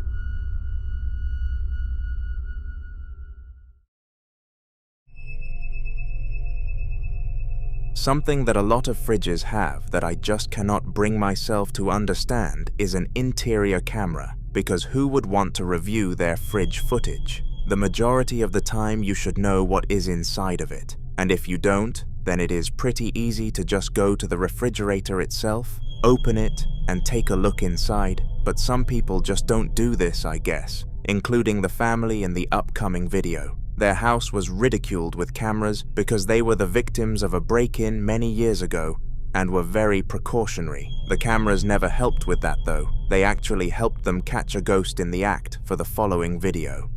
Something that a lot of fridges have that I just cannot bring myself to understand is an interior camera, because who would want to review their fridge footage? The majority of the time you should know what is inside of it. And if you don't, then it is pretty easy to just go to the refrigerator itself, open it, and take a look inside. But some people just don't do this, I guess, including the family in the upcoming video. Their house was ridiculed with cameras because they were the victims of a break-in many years ago and were very precautionary. The cameras never helped with that though. They actually helped them catch a ghost in the act for the following video.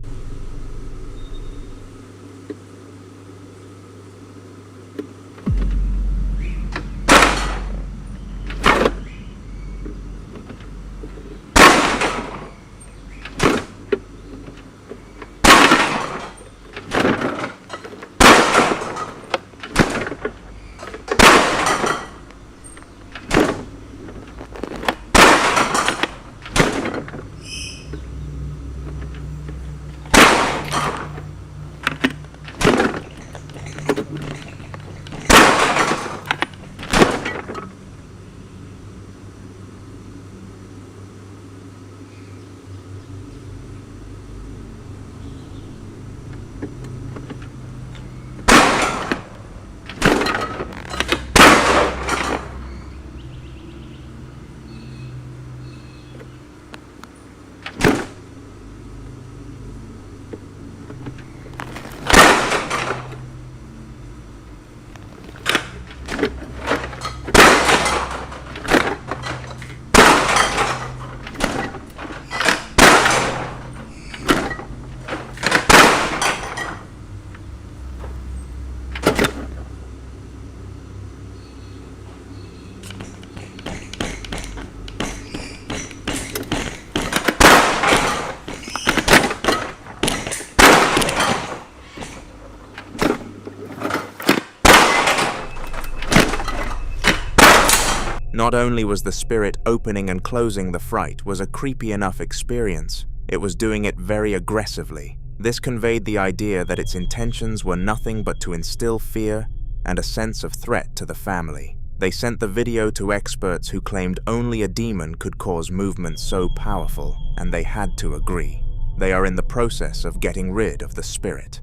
Not only was the spirit opening and closing the fright was a creepy enough experience, it was doing it very aggressively. This conveyed the idea that its intentions were nothing but to instill fear and a sense of threat to the family. They sent the video to experts who claimed only a demon could cause movements so powerful, and they had to agree. They are in the process of getting rid of the spirit.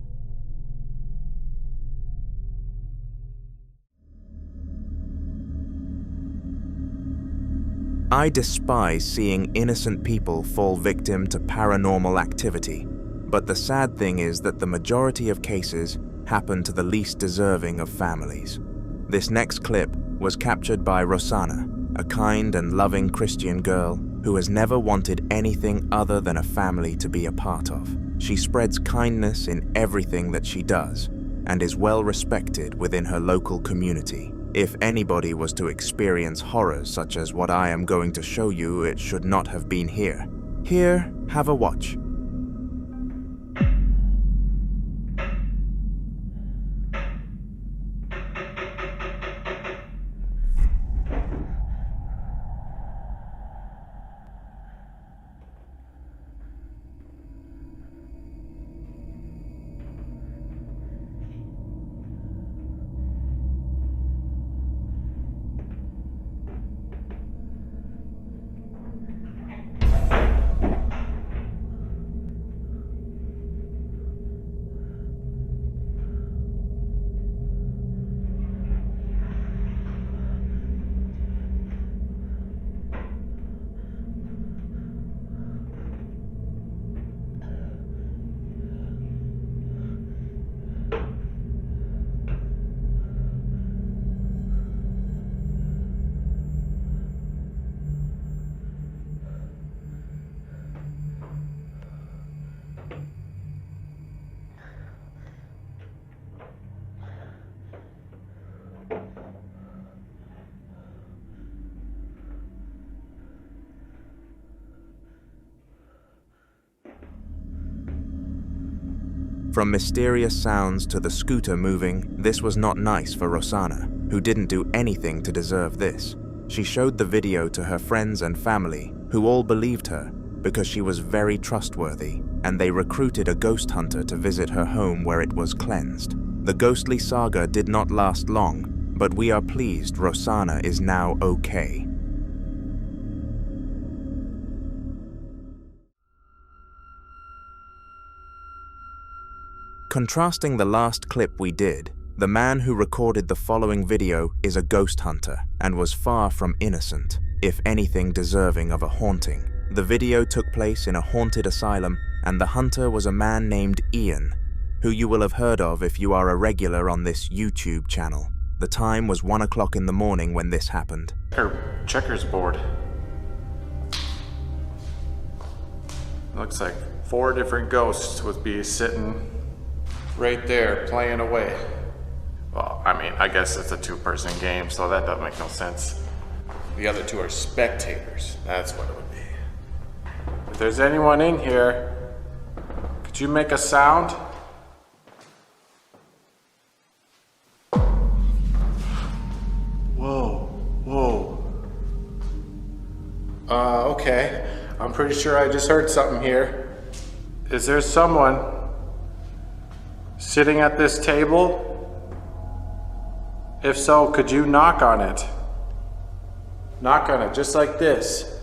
I despise seeing innocent people fall victim to paranormal activity, but the sad thing is that the majority of cases happen to the least deserving of families. This next clip was captured by Rosanna, a kind and loving Christian girl who has never wanted anything other than a family to be a part of. She spreads kindness in everything that she does and is well respected within her local community. If anybody was to experience horrors such as what I am going to show you, it should not have been here. Here, have a watch. From mysterious sounds to the scooter moving, this was not nice for Rosanna, who didn't do anything to deserve this. She showed the video to her friends and family, who all believed her because she was very trustworthy, and they recruited a ghost hunter to visit her home where it was cleansed. The ghostly saga did not last long, but we are pleased Rosanna is now okay. Contrasting the last clip we did, the man who recorded the following video is a ghost hunter and was far from innocent, if anything deserving of a haunting. The video took place in a haunted asylum, and the hunter was a man named Ian, who you will have heard of if you are a regular on this YouTube channel. The time was 1 o'clock in the morning when this happened. Checkers board. Looks like 4 different ghosts would be sitting right there, playing away. Well, I mean, I guess it's a 2-person game, so that doesn't make no sense. The other 2 are spectators. That's what it would be. If there's anyone in here, could you make a sound? Whoa, whoa. Okay. I'm pretty sure I just heard something here. Is there someone sitting at this table? If so, could you knock on it? Knock on it, just like this.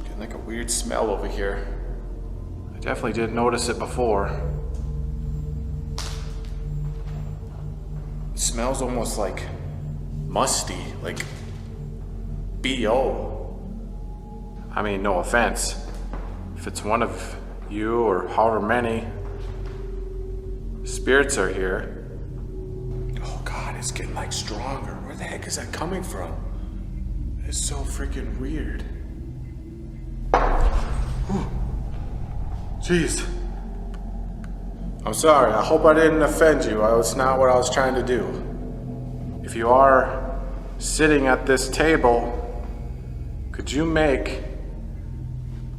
Getting like a weird smell over here. I definitely didn't notice it before. It smells almost like musty, like BO. I mean, no offense. If it's one of you or however many spirits are here. Oh God, it's getting like stronger. Where the heck is that coming from? It's so freaking weird. Whew. Jeez. I'm sorry, I hope I didn't offend you. That's not what I was trying to do. If you are sitting at this table, could you make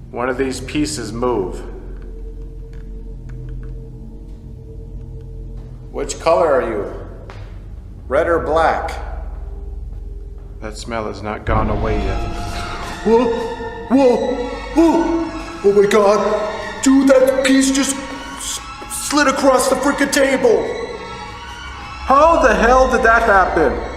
one of these pieces move? Which color are you? Red or black? That smell has not gone away yet. Whoa! Whoa! Whoa! Oh my God! Dude, that piece just slid across the freaking table! How the hell did that happen?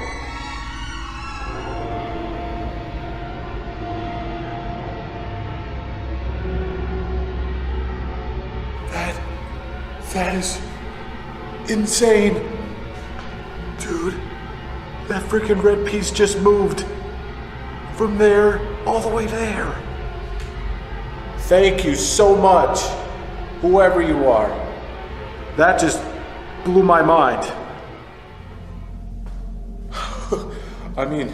That is insane. Dude, that freaking red piece just moved from there all the way there. Thank you so much, whoever you are. That just blew my mind. I mean,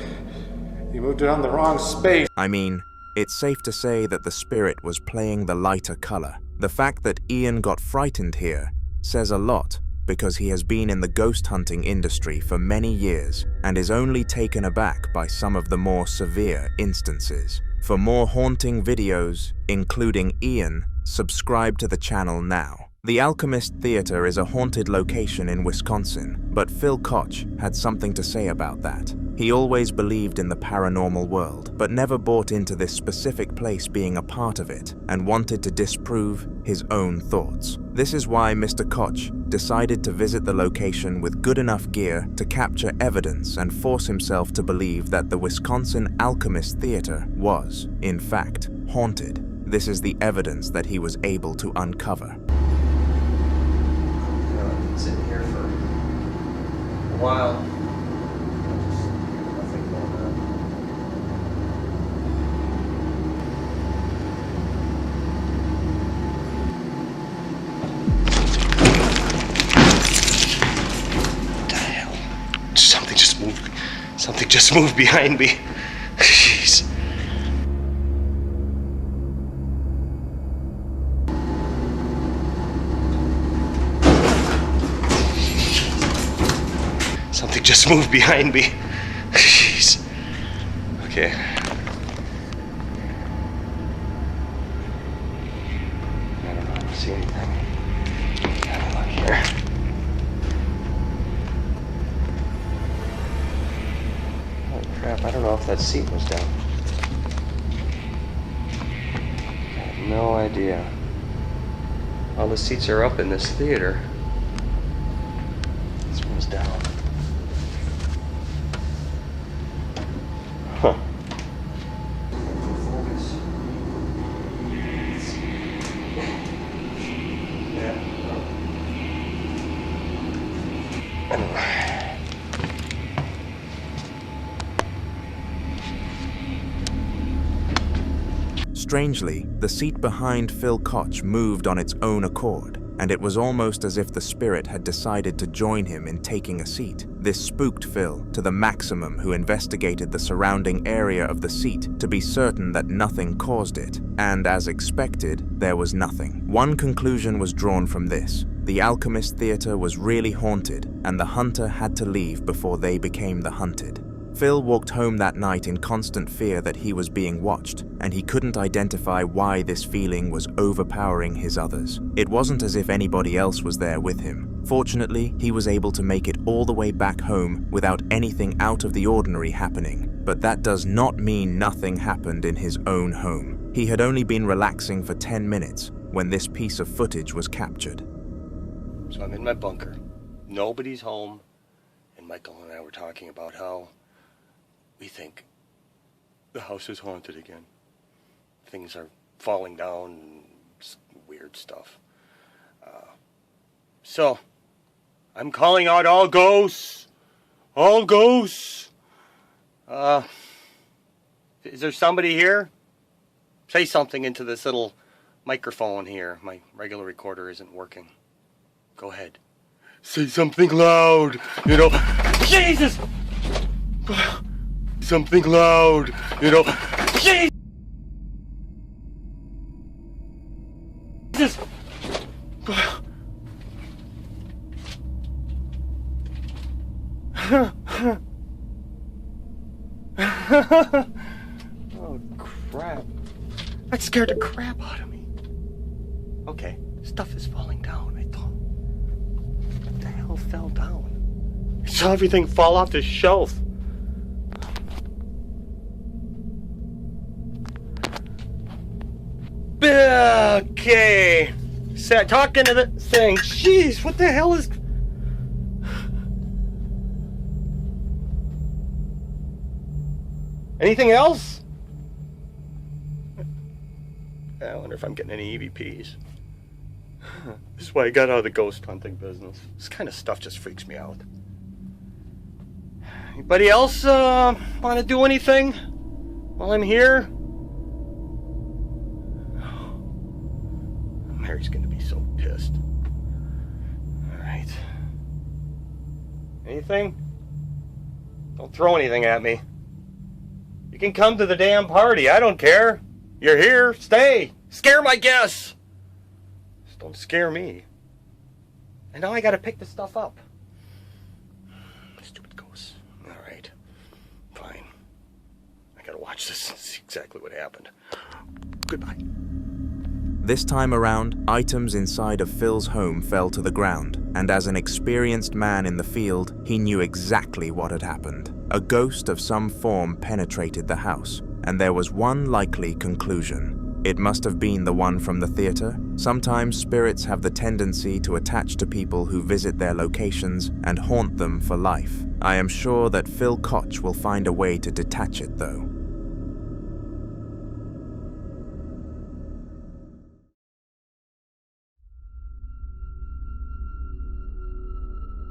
you moved it on the wrong space. I mean, it's safe to say that the spirit was playing the lighter color. The fact that Ian got frightened here says a lot, because he has been in the ghost hunting industry for many years and is only taken aback by some of the more severe instances. For more haunting videos, including Ian, subscribe to the channel now. The Alchemist Theater is a haunted location in Wisconsin, but Phil Koch had something to say about that. He always believed in the paranormal world, but never bought into this specific place being a part of it, and wanted to disprove his own thoughts. This is why Mr. Koch decided to visit the location with good enough gear to capture evidence and force himself to believe that the Wisconsin Alchemist Theater was, in fact, haunted. This is the evidence that he was able to uncover. I've been sitting here for a while. Nothing going on. What the hell? Something just moved. Something just moved behind me. Jeez. Something just moved behind me. Jeez. Okay. I don't see anything. Have a look here. Holy crap, I don't know if that seat was down. I have no idea. All the seats are up in this theater. This one's down. Huh. Focus. Yeah. Strangely, the seat behind Phil Koch moved on its own accord, and it was almost as if the spirit had decided to join him in taking a seat. This spooked Phil to the maximum, who investigated the surrounding area of the seat to be certain that nothing caused it, and as expected, there was nothing. One conclusion was drawn from this: the Alchemist Theater was really haunted, and the hunter had to leave before they became the hunted. Phil walked home that night in constant fear that he was being watched, and he couldn't identify why this feeling was overpowering his others. It wasn't as if anybody else was there with him. Fortunately, he was able to make it all the way back home without anything out of the ordinary happening. But that does not mean nothing happened in his own home. He had only been relaxing for 10 minutes when this piece of footage was captured. So I'm in my bunker. Nobody's home, and Michael and I were talking about how we think the house is haunted again. Things are falling down and weird stuff. So, I'm calling out all ghosts. All ghosts. Is there somebody here? Say something into this little microphone here. My regular recorder isn't working. Go ahead. Say something loud. You know. Jesus! Something loud, you know. Jesus! Oh, crap. That scared the crap out of me. Okay, stuff is falling down. I thought, what the hell fell down? I saw everything fall off the shelf. Okay. Talking to the thing. Jeez, what the hell is... Anything else? I wonder if I'm getting any EVPs. This is why I got out of the ghost hunting business. This kind of stuff just freaks me out. Anybody else want to do anything while I'm here? Mary's gonna be so pissed. Alright. Anything? Don't throw anything at me. You can come to the damn party, I don't care. You're here? Stay! Scare my guests! Just don't scare me. And now I gotta pick this stuff up. Stupid ghosts. Alright. Fine. I gotta watch this and see exactly what happened. Goodbye. This time around, items inside of Phil's home fell to the ground, and as an experienced man in the field, he knew exactly what had happened. A ghost of some form penetrated the house, and there was one likely conclusion. It must have been the one from the theater. Sometimes spirits have the tendency to attach to people who visit their locations and haunt them for life. I am sure that Phil Koch will find a way to detach it, though.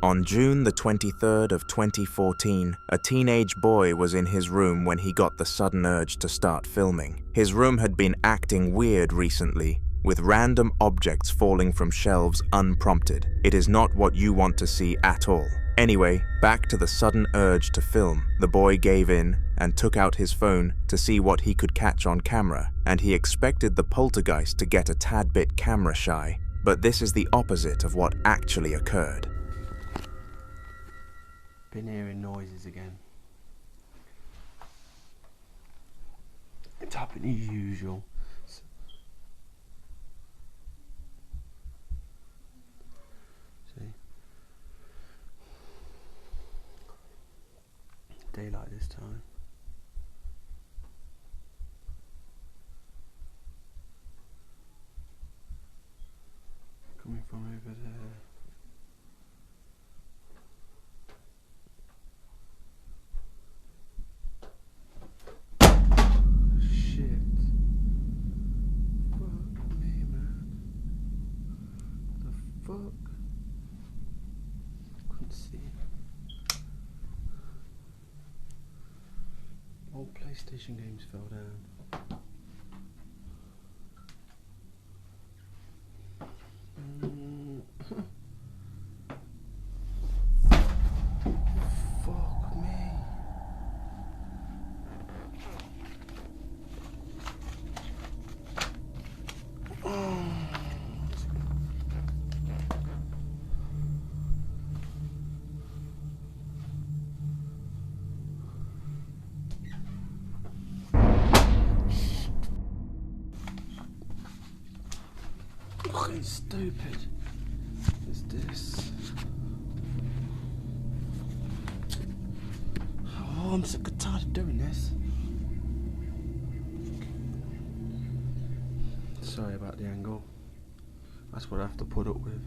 On June the 23rd of 2014, a teenage boy was in his room when he got the sudden urge to start filming. His room had been acting weird recently, with random objects falling from shelves unprompted. It is not what you want to see at all. Anyway, back to the sudden urge to film. The boy gave in and took out his phone to see what he could catch on camera, and he expected the poltergeist to get a tad bit camera shy. But this is the opposite of what actually occurred. Been hearing noises again. It's happening as usual. See? Daylight this time. Coming from over there. Old PlayStation games fell down. Fuck me. Fucking stupid is this. Oh, I'm sick and tired of doing this. Sorry about the angle. That's what I have to put up with.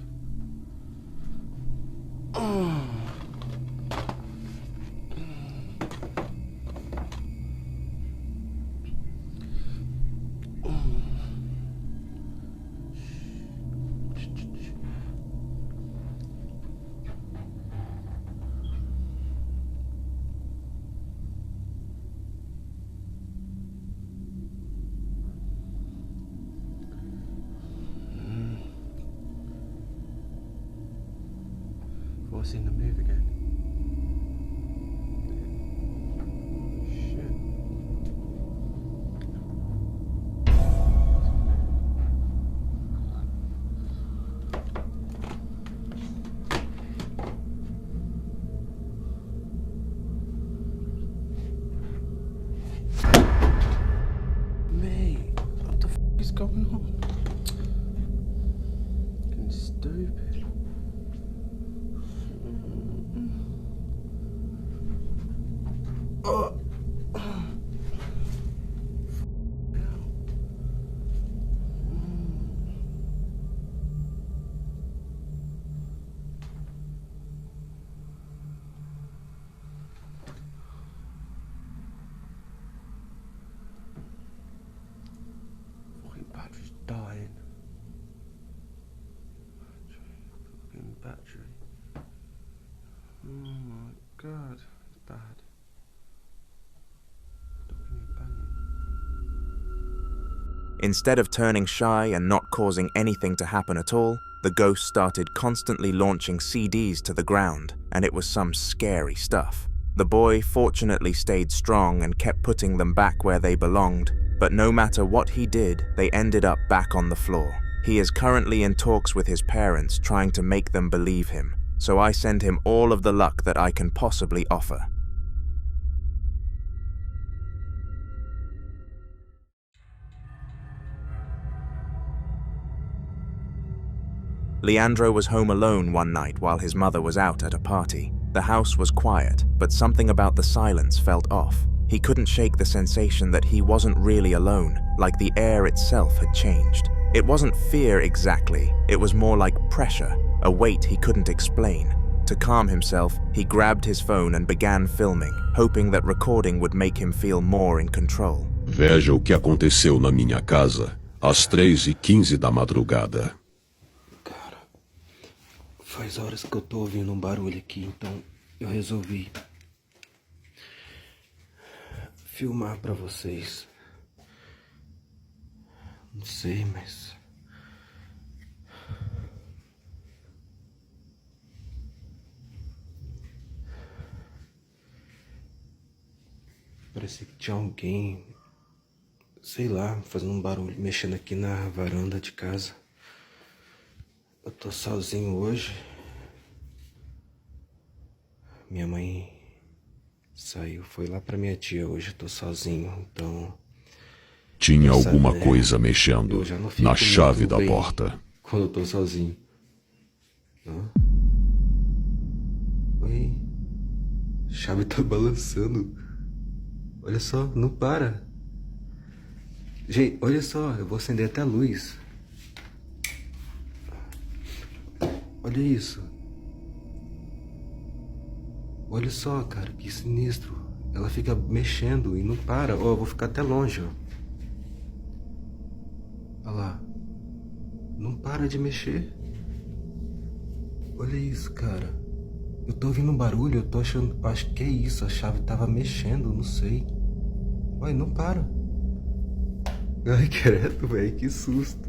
What's in the move again? Mate, what the f is going on? Fucking stupid. Fucking battery's dying. Fucking battery. Oh my god, it's bad. Instead of turning shy and not causing anything to happen at all, the ghost started constantly launching CDs to the ground, and it was some scary stuff. The boy fortunately stayed strong and kept putting them back where they belonged, but no matter what he did, they ended up back on the floor. He is currently in talks with his parents trying to make them believe him, so I send him all of the luck that I can possibly offer. Leandro was home alone one night while his mother was out at a party. The house was quiet, but something about the silence felt off. He couldn't shake the sensation that he wasn't really alone, like the air itself had changed. It wasn't fear exactly, it was more like pressure, a weight he couldn't explain. To calm himself, he grabbed his phone and began filming, hoping that recording would make him feel more in control. Veja o que aconteceu na minha casa, às 3h15 da madrugada. Faz horas que eu tô ouvindo um barulho aqui, então eu resolvi filmar pra vocês. Não sei, mas parece que tinha alguém, sei lá, fazendo um barulho, mexendo aqui na varanda de casa. Eu tô sozinho hoje. Minha mãe saiu, foi lá pra minha tia. Hoje eu tô sozinho, então... Tinha alguma coisa mexendo na chave da porta. Quando eu tô sozinho. Hã? Oi? A chave tá balançando. Olha só, não para. Gente, olha só, eu vou acender até a luz. Olha isso. Olha só, cara, que sinistro. Ela fica mexendo e não para. Ó, eu vou ficar até longe, ó. Olha lá. Não para de mexer. Olha isso, cara. Eu tô ouvindo um barulho, eu tô achando... Acho que é isso, a chave tava mexendo, não sei. Olha, não para. Ai, credo, velho, que susto.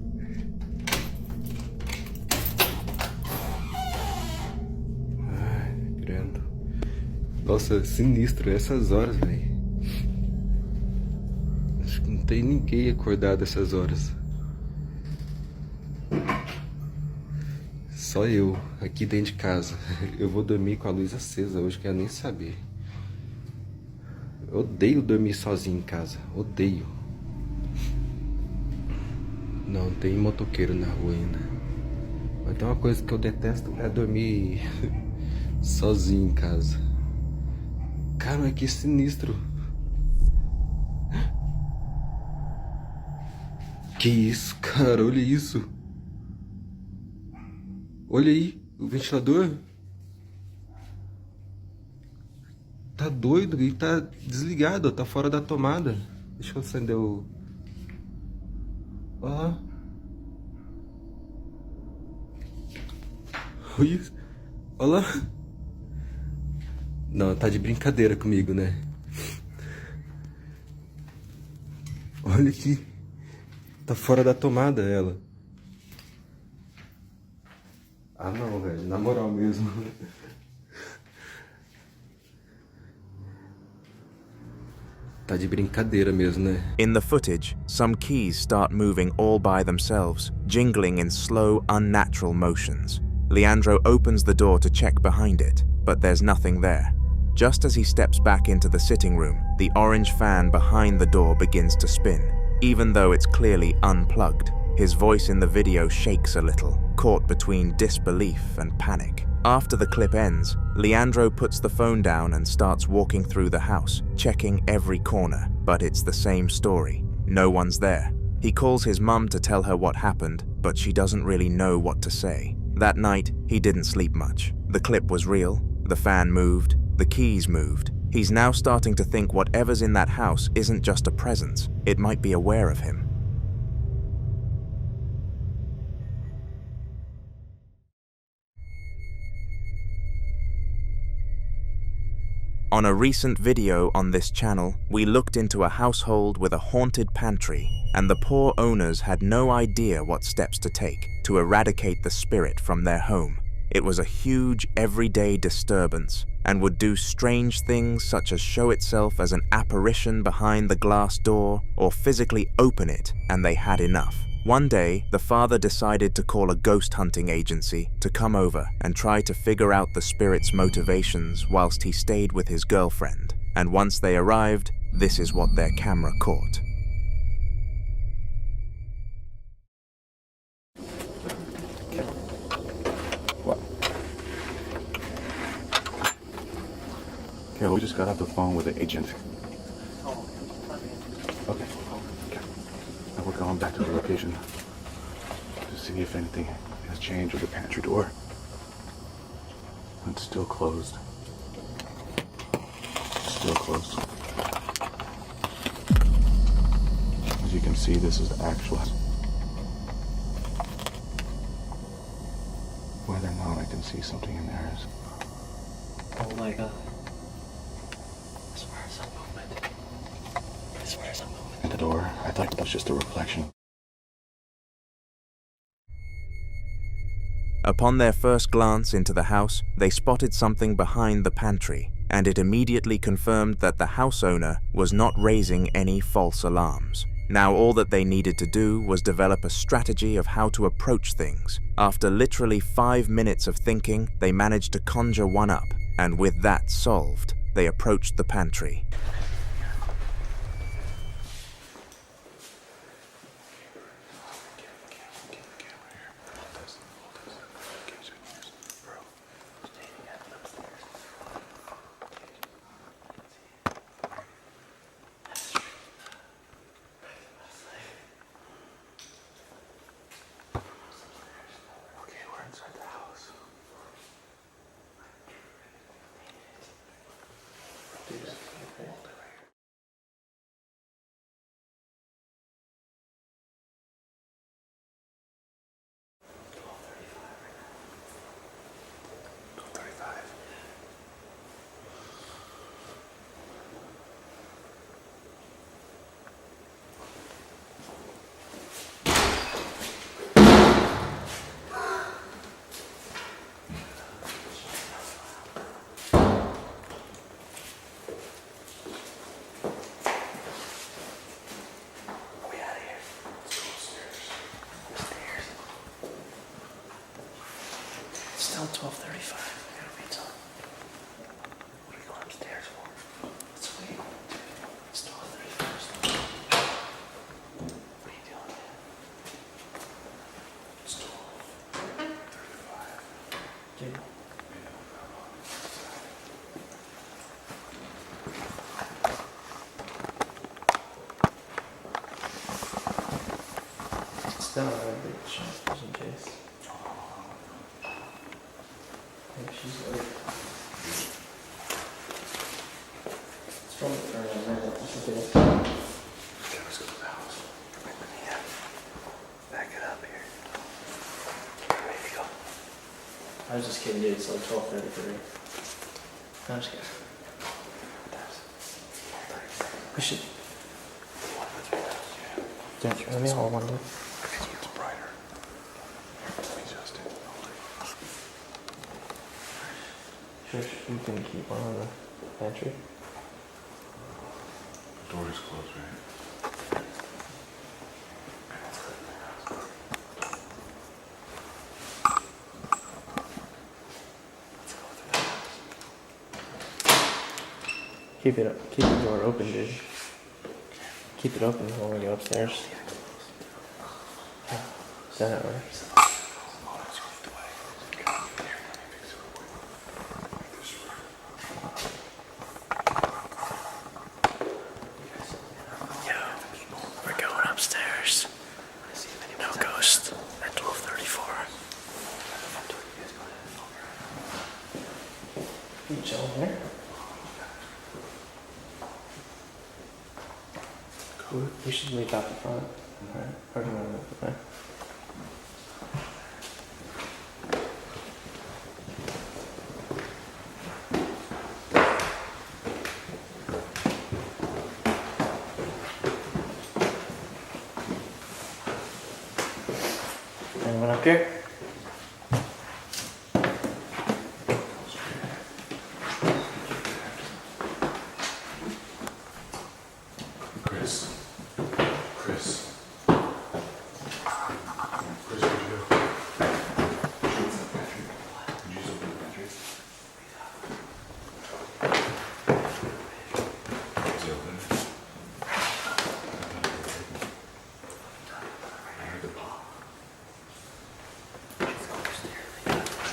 Nossa, sinistro, essas horas, velho. Acho que não tem ninguém acordado essas horas. Só eu, aqui dentro de casa. Eu vou dormir com a luz acesa hoje, quero nem saber. Eu odeio dormir sozinho em casa, odeio. Não, tem motoqueiro na rua ainda. Mas tem uma coisa que eu detesto, é dormir sozinho em casa. Cara, que sinistro. Que isso, cara? Olha isso. Olha aí, o ventilador. Tá doido, ele tá desligado, tá fora da tomada. Deixa eu acender o... Olha lá. Olha isso. Olha lá. Não, tá de brincadeira comigo, né? Olha aqui. Tá fora da tomada ela. Ah não, velho. Na moral mesmo. Tá de brincadeira mesmo, né? In the footage, some keys start moving all by themselves, jingling in slow, unnatural motions. Leandro opens the door to check behind it, but there's nothing there. Just as he steps back into the sitting room, the orange fan behind the door begins to spin. Even though it's clearly unplugged, his voice in the video shakes a little, caught between disbelief and panic. After the clip ends, Leandro puts the phone down and starts walking through the house, checking every corner, but it's the same story. No one's there. He calls his mum to tell her what happened, but she doesn't really know what to say. That night, he didn't sleep much. The clip was real, the fan moved, the keys moved. He's now starting to think whatever's in that house isn't just a presence, it might be aware of him. On a recent video on this channel, we looked into a household with a haunted pantry, and the poor owners had no idea what steps to take to eradicate the spirit from their home. It was a huge, everyday disturbance and would do strange things such as show itself as an apparition behind the glass door or physically open it, and they had enough. One day, the father decided to call a ghost hunting agency to come over and try to figure out the spirit's motivations whilst he stayed with his girlfriend. And once they arrived, this is what their camera caught. Okay, we just got off the phone with the agent. Okay. Now we're going back to the location to see if anything has changed with the pantry door. It's still closed. Still closed. As you can see, this is the actual house. Whether or not I can see something in there is... Oh my god. I swear there's some movement. I swear there's some movement. In the door, I thought that was just a reflection. Upon their first glance into the house, they spotted something behind the pantry, and it immediately confirmed that the house owner was not raising any false alarms. Now all that they needed to do was develop a strategy of how to approach things. After literally 5 minutes of thinking, they managed to conjure one up, and with that solved, they approached the pantry. Still 12:35. I gotta read something. What are you going upstairs for? Let's wait. It's 12:35. What are you doing? It's 12:35. Dude. Still not a big shot, just in case. She's late. It's from the Paranormal World. Okay, let's go to the house. Yeah. Back it up here. Ready to go. I was just kidding, dude. It's like 12:33. I'm just kidding. We should. Don't let me hold one, dude. It's brighter. Sure, you can keep one on the pantry. The door is closed, right? Keep the door open, dude. Keep it open when we go upstairs. Is that how it works? Upstairs. No ghost at 12:34. You chilling here? Cool. We should meet out the front. Alright. Or do you want to move the back? Anyone up here?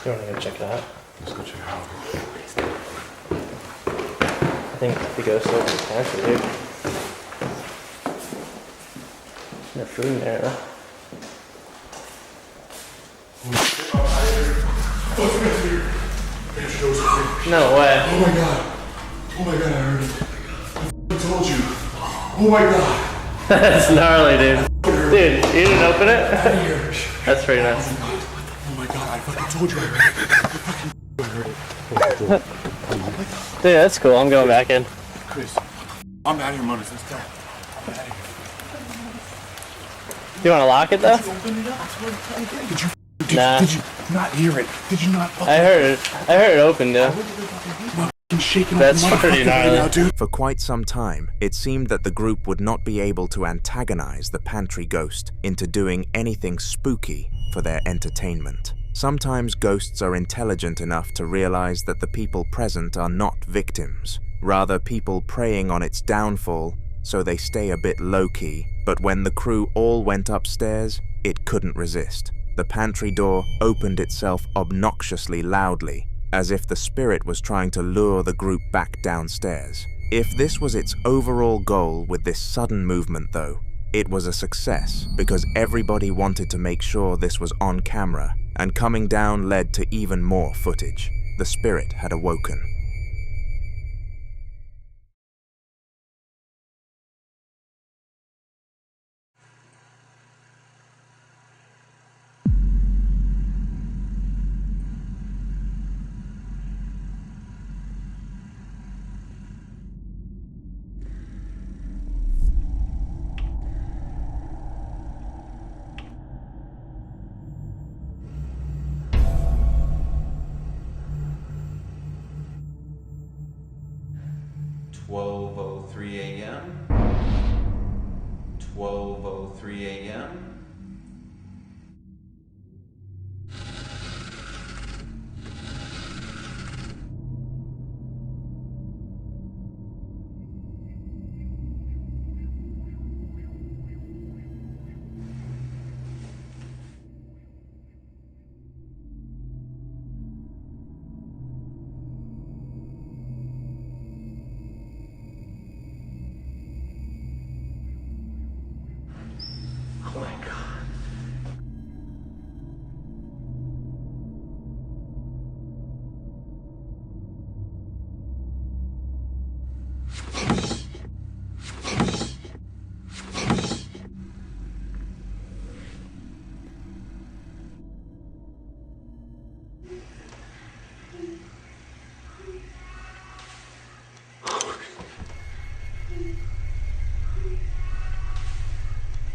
You want to go check it out? Let's go check it out. I think the ghost lives in the pantry, dude. No food in there, though. No way. Oh my god. Oh my god, I heard it. I told you. Oh my god. That's gnarly, dude. Dude, you didn't open it? That's pretty nice. Oh my god, I fucking told you I heard it. I heard it. Dude, that's cool. I'm going back in. Chris, I'm out of here, Mona. Let's go. You want to lock it, though? Did you not hear it? Did you not? I heard it. I heard it open, dude. That's pretty gnarly. For quite some time, it seemed that the group would not be able to antagonize the pantry ghost into doing anything spooky for their entertainment. Sometimes ghosts are intelligent enough to realize that the people present are not victims, rather people preying on its downfall, so they stay a bit low-key. But when the crew all went upstairs, it couldn't resist. The pantry door opened itself obnoxiously loudly, as if the spirit was trying to lure the group back downstairs. If this was its overall goal with this sudden movement, though, it was a success because everybody wanted to make sure this was on camera, and coming down led to even more footage. The spirit had awoken. a.m. 12:03 a.m. Oh my god.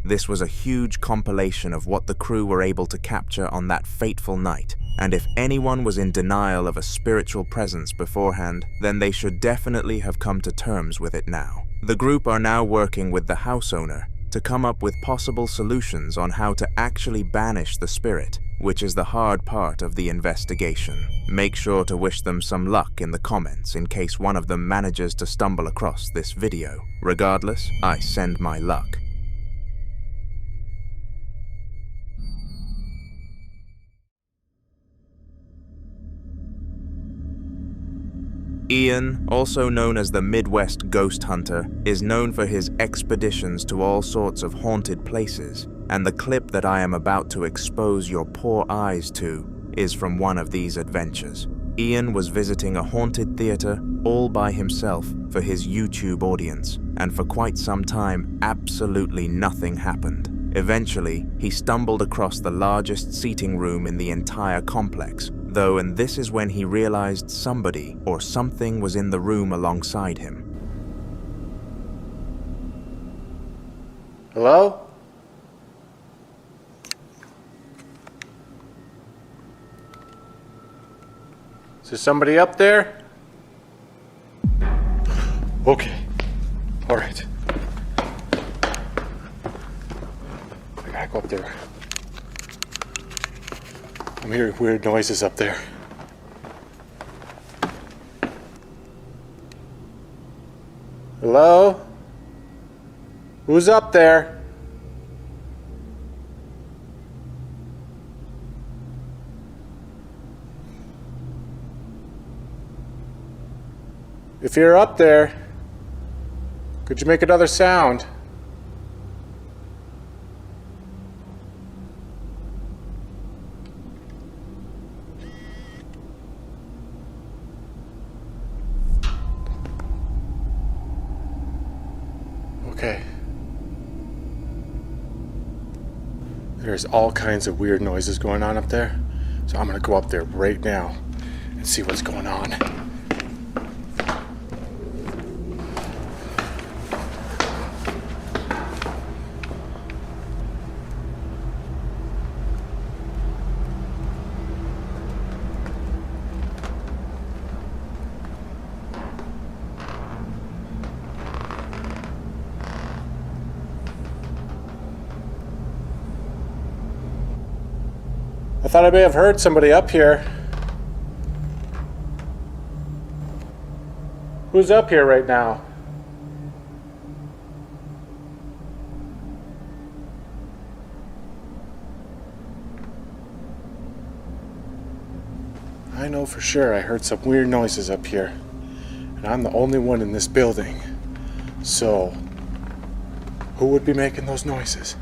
This was a huge compilation of what the crew were able to capture on that fateful night, and if anyone was in denial of a spiritual presence beforehand, then they should definitely have come to terms with it now. The group are now working with the house owner to come up with possible solutions on how to actually banish the spirit, which is the hard part of the investigation. Make sure to wish them some luck in the comments in case one of them manages to stumble across this video. Regardless, I send my luck. Ian, also known as the Midwest Ghost Hunter, is known for his expeditions to all sorts of haunted places, and the clip that I am about to expose your poor eyes to is from one of these adventures. Ian was visiting a haunted theater all by himself for his YouTube audience, and for quite some time, absolutely nothing happened. Eventually, he stumbled across the largest seating room in the entire complex, though, and this is when he realized somebody or something was in the room alongside him. Hello? Is there somebody up there? Okay. All right. I gotta go up there. I'm hearing weird noises up there. Hello? Who's up there? If you're up there, could you make another sound? Okay. There's all kinds of weird noises going on up there, so I'm gonna go up there right now and see what's going on. I thought I may have heard somebody up here. Who's up here right now? I know for sure I heard some weird noises up here, and I'm the only one in this building. So, who would be making those noises?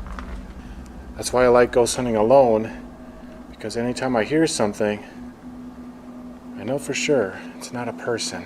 That's why I like ghost hunting alone. Because anytime I hear something, I know for sure it's not a person.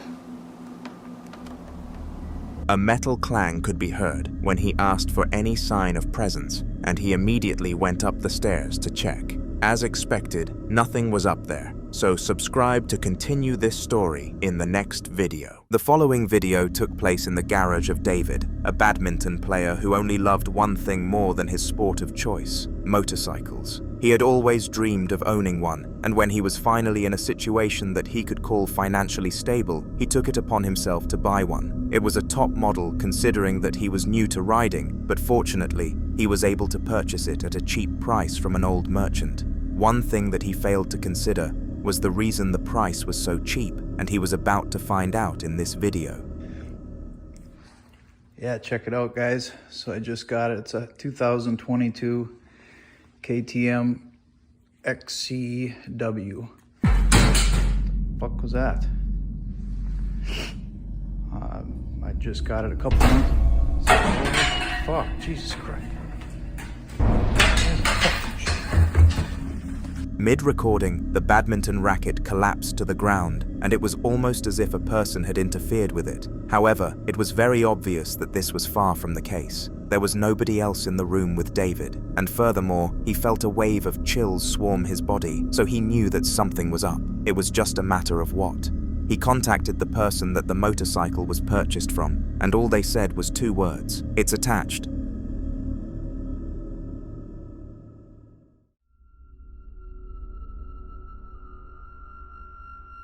A metal clang could be heard when he asked for any sign of presence, and he immediately went up the stairs to check. As expected, nothing was up there, so subscribe to continue this story in the next video. The following video took place in the garage of David, a badminton player who only loved one thing more than his sport of choice: motorcycles. He had always dreamed of owning one, and when he was finally in a situation that he could call financially stable, he took it upon himself to buy one. It was a top model considering that he was new to riding, but fortunately, he was able to purchase it at a cheap price from an old merchant. One thing that he failed to consider was the reason the price was so cheap, and he was about to find out in this video. Yeah, check it out, guys. So I just got it. It's a 2022 KTM XCW. Fuck was that? I just got it a couple months. Fuck, Jesus Christ. Mid-recording, the badminton racket collapsed to the ground, and it was almost as if a person had interfered with it. However, it was very obvious that this was far from the case. There was nobody else in the room with David, and furthermore, he felt a wave of chills swarm his body, so he knew that something was up. It was just a matter of what. He contacted the person that the motorcycle was purchased from, and all they said was 2 words: "It's attached."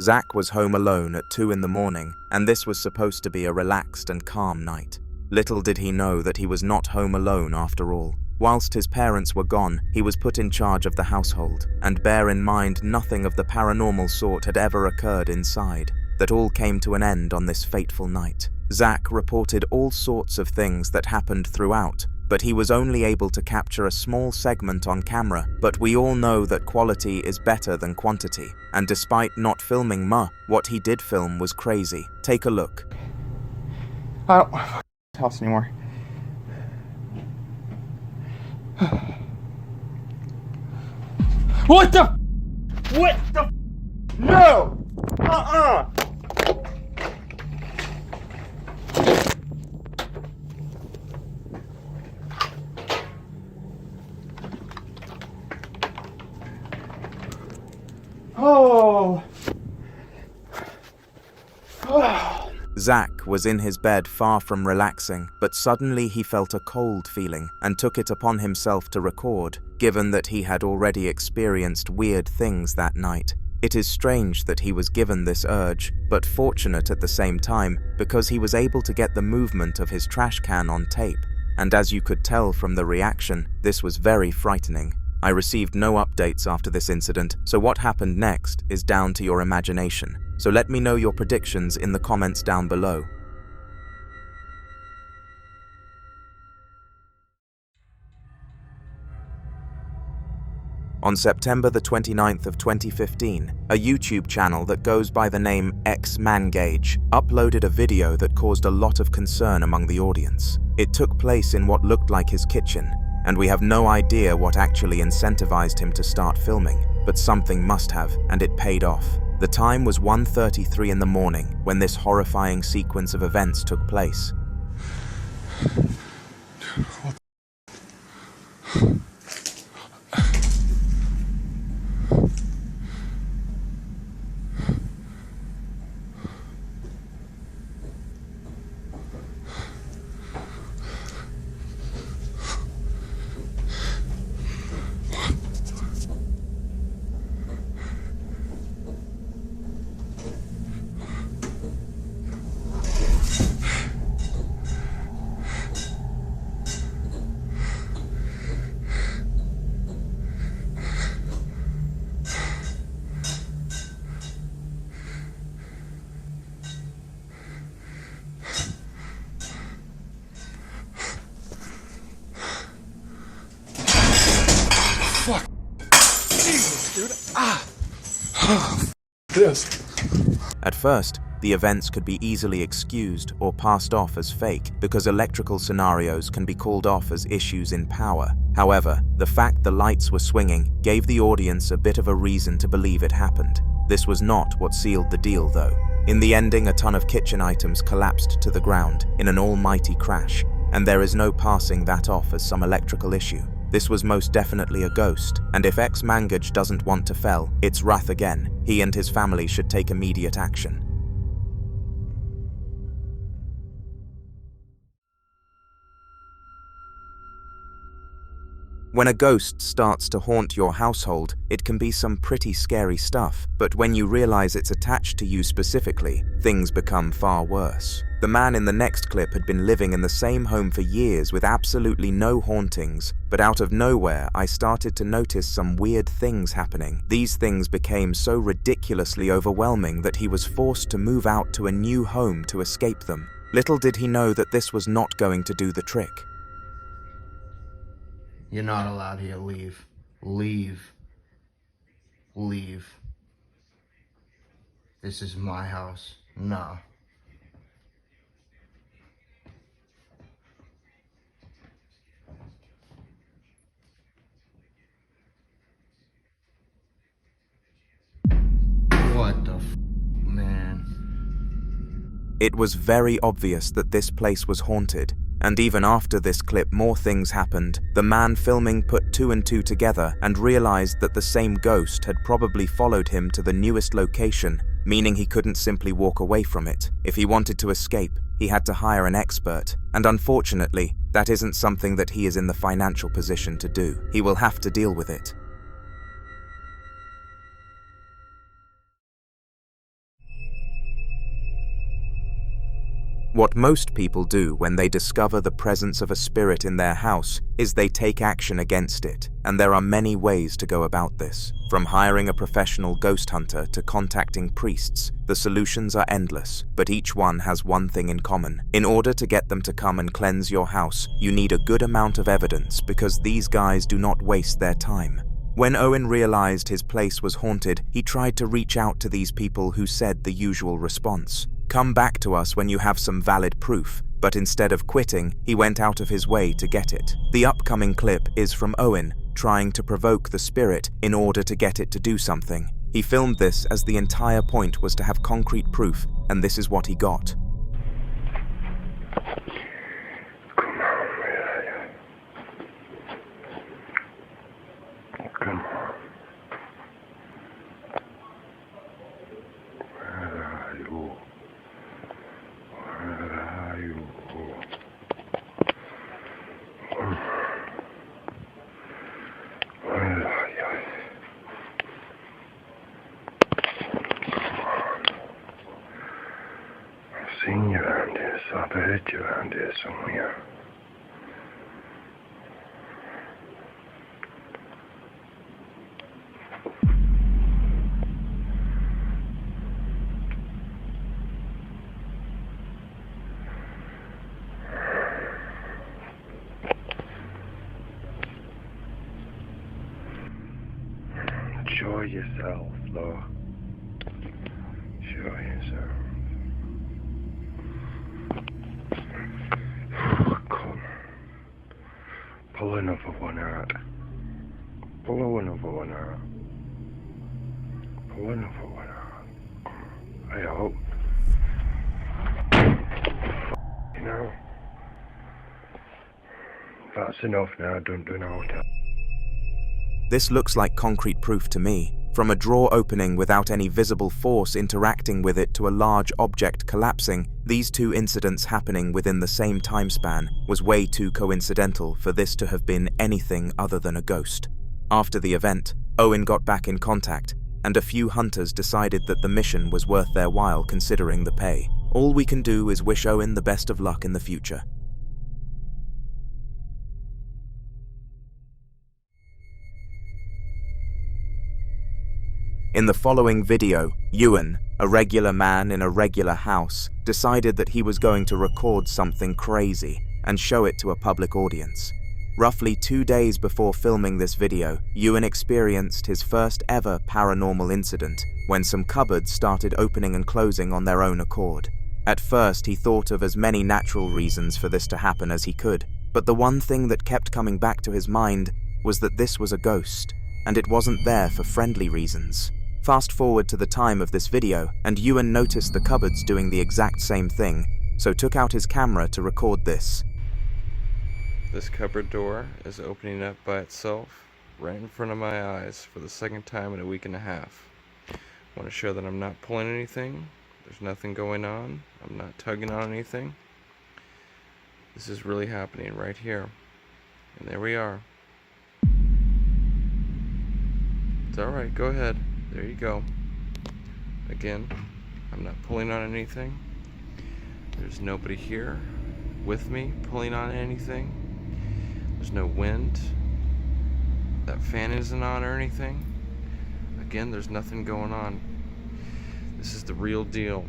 Zach was home alone at 2 in the morning, and this was supposed to be a relaxed and calm night. Little did he know that he was not home alone after all. Whilst his parents were gone, he was put in charge of the household, and bear in mind nothing of the paranormal sort had ever occurred inside. That all came to an end on this fateful night. Zach reported all sorts of things that happened throughout, but he was only able to capture a small segment on camera. But we all know that quality is better than quantity, and despite not filming what he did film was crazy. Take a look. I don't want to fuck this house anymore. What the? What the? No! Oh. Zach was in his bed far from relaxing, but suddenly he felt a cold feeling and took it upon himself to record, given that he had already experienced weird things that night. It is strange that he was given this urge, but fortunate at the same time because he was able to get the movement of his trash can on tape. And as you could tell from the reaction, this was very frightening. I received no updates after this incident, so what happened next is down to your imagination. So let me know your predictions in the comments down below. On September the 29th of 2015, a YouTube channel that goes by the name X-Mangage uploaded a video that caused a lot of concern among the audience. It took place in what looked like his kitchen, and we have no idea what actually incentivized him to start filming, but something must have, and it paid off. The time was 1:33 in the morning when this horrifying sequence of events took place. At first, the events could be easily excused or passed off as fake because electrical scenarios can be called off as issues in power. However, the fact the lights were swinging gave the audience a bit of a reason to believe it happened. This was not what sealed the deal, though. In the ending, a ton of kitchen items collapsed to the ground in an almighty crash, and there is no passing that off as some electrical issue. This was most definitely a ghost, and if X-Mangage doesn't want to fell its wrath again, he and his family should take immediate action. When a ghost starts to haunt your household, it can be some pretty scary stuff, but when you realize it's attached to you specifically, things become far worse. The man in the next clip had been living in the same home for years with absolutely no hauntings, but out of nowhere I started to notice some weird things happening. These things became so ridiculously overwhelming that he was forced to move out to a new home to escape them. Little did he know that this was not going to do the trick. You're not allowed here. Leave. Leave. Leave. This is my house. No. What the man? It was very obvious that this place was haunted. And even after this clip, more things happened. The man filming put two and two together and realized that the same ghost had probably followed him to the newest location, meaning he couldn't simply walk away from it. If he wanted to escape, he had to hire an expert, and unfortunately, that isn't something that he is in the financial position to do. He will have to deal with it. What most people do when they discover the presence of a spirit in their house is they take action against it, and there are many ways to go about this. From hiring a professional ghost hunter to contacting priests, the solutions are endless, but each one has one thing in common. In order to get them to come and cleanse your house, you need a good amount of evidence because these guys do not waste their time. When Owen realized his place was haunted, he tried to reach out to these people who said the usual response. Come back to us when you have some valid proof, but instead of quitting, he went out of his way to get it. The upcoming clip is from Owen trying to provoke the spirit in order to get it to do something. He filmed this as the entire point was to have concrete proof, and this is what he got. Come on, where are you? Come on. Where are you? Where are you? Where are you? Come on. I've seen you around here, so I've heard you around here somewhere. yourself, though. Show yourself. Come. Pull another one out. Pull another one out. Pull another one out. I hope. You know. That's enough now, don't do no more. This looks like concrete proof to me. From a drawer opening without any visible force interacting with it to a large object collapsing, these two incidents happening within the same time span was way too coincidental for this to have been anything other than a ghost. After the event, Owen got back in contact, and a few hunters decided that the mission was worth their while considering the pay. All we can do is wish Owen the best of luck in the future. In the following video, Ewan, a regular man in a regular house, decided that he was going to record something crazy and show it to a public audience. Roughly 2 days before filming this video, Ewan experienced his first ever paranormal incident when some cupboards started opening and closing on their own accord. At first, he thought of as many natural reasons for this to happen as he could, but the one thing that kept coming back to his mind was that this was a ghost, and it wasn't there for friendly reasons. Fast forward to the time of this video, and Ewan noticed the cupboards doing the exact same thing, so took out his camera to record this. This cupboard door is opening up by itself, right in front of my eyes for the second time in a week and a half. I want to show that I'm not pulling anything, there's nothing going on, I'm not tugging on anything. This is really happening right here. And there we are. It's alright, go ahead. There you go. Again, I'm not pulling on anything. There's nobody here with me pulling on anything. There's no wind. That fan isn't on or anything. Again, there's nothing going on. This is the real deal.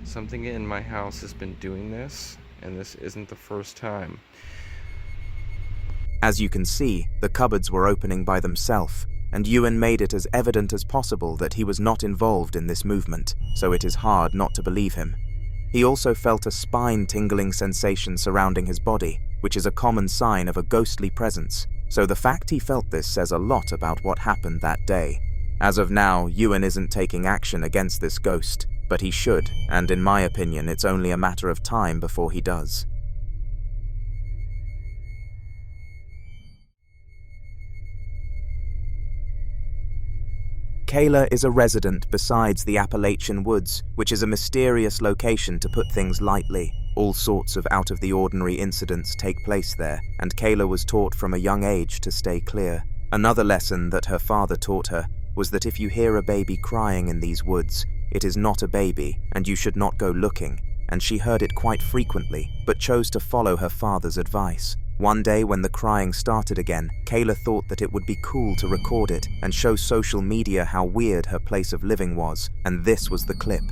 Something in my house has been doing this, and this isn't the first time. As you can see, the cupboards were opening by themselves, and Ewan made it as evident as possible that he was not involved in this movement, so it is hard not to believe him. He also felt a spine-tingling sensation surrounding his body, which is a common sign of a ghostly presence, so the fact he felt this says a lot about what happened that day. As of now, Ewan isn't taking action against this ghost, but he should, and in my opinion, it's only a matter of time before he does. Kayla is a resident besides the Appalachian Woods, which is a mysterious location to put things lightly. All sorts of out-of-the-ordinary incidents take place there, and Kayla was taught from a young age to stay clear. Another lesson that her father taught her was that if you hear a baby crying in these woods, it is not a baby, and you should not go looking, and she heard it quite frequently, but chose to follow her father's advice. One day when the crying started again, Kayla thought that it would be cool to record it and show social media how weird her place of living was, and this was the clip.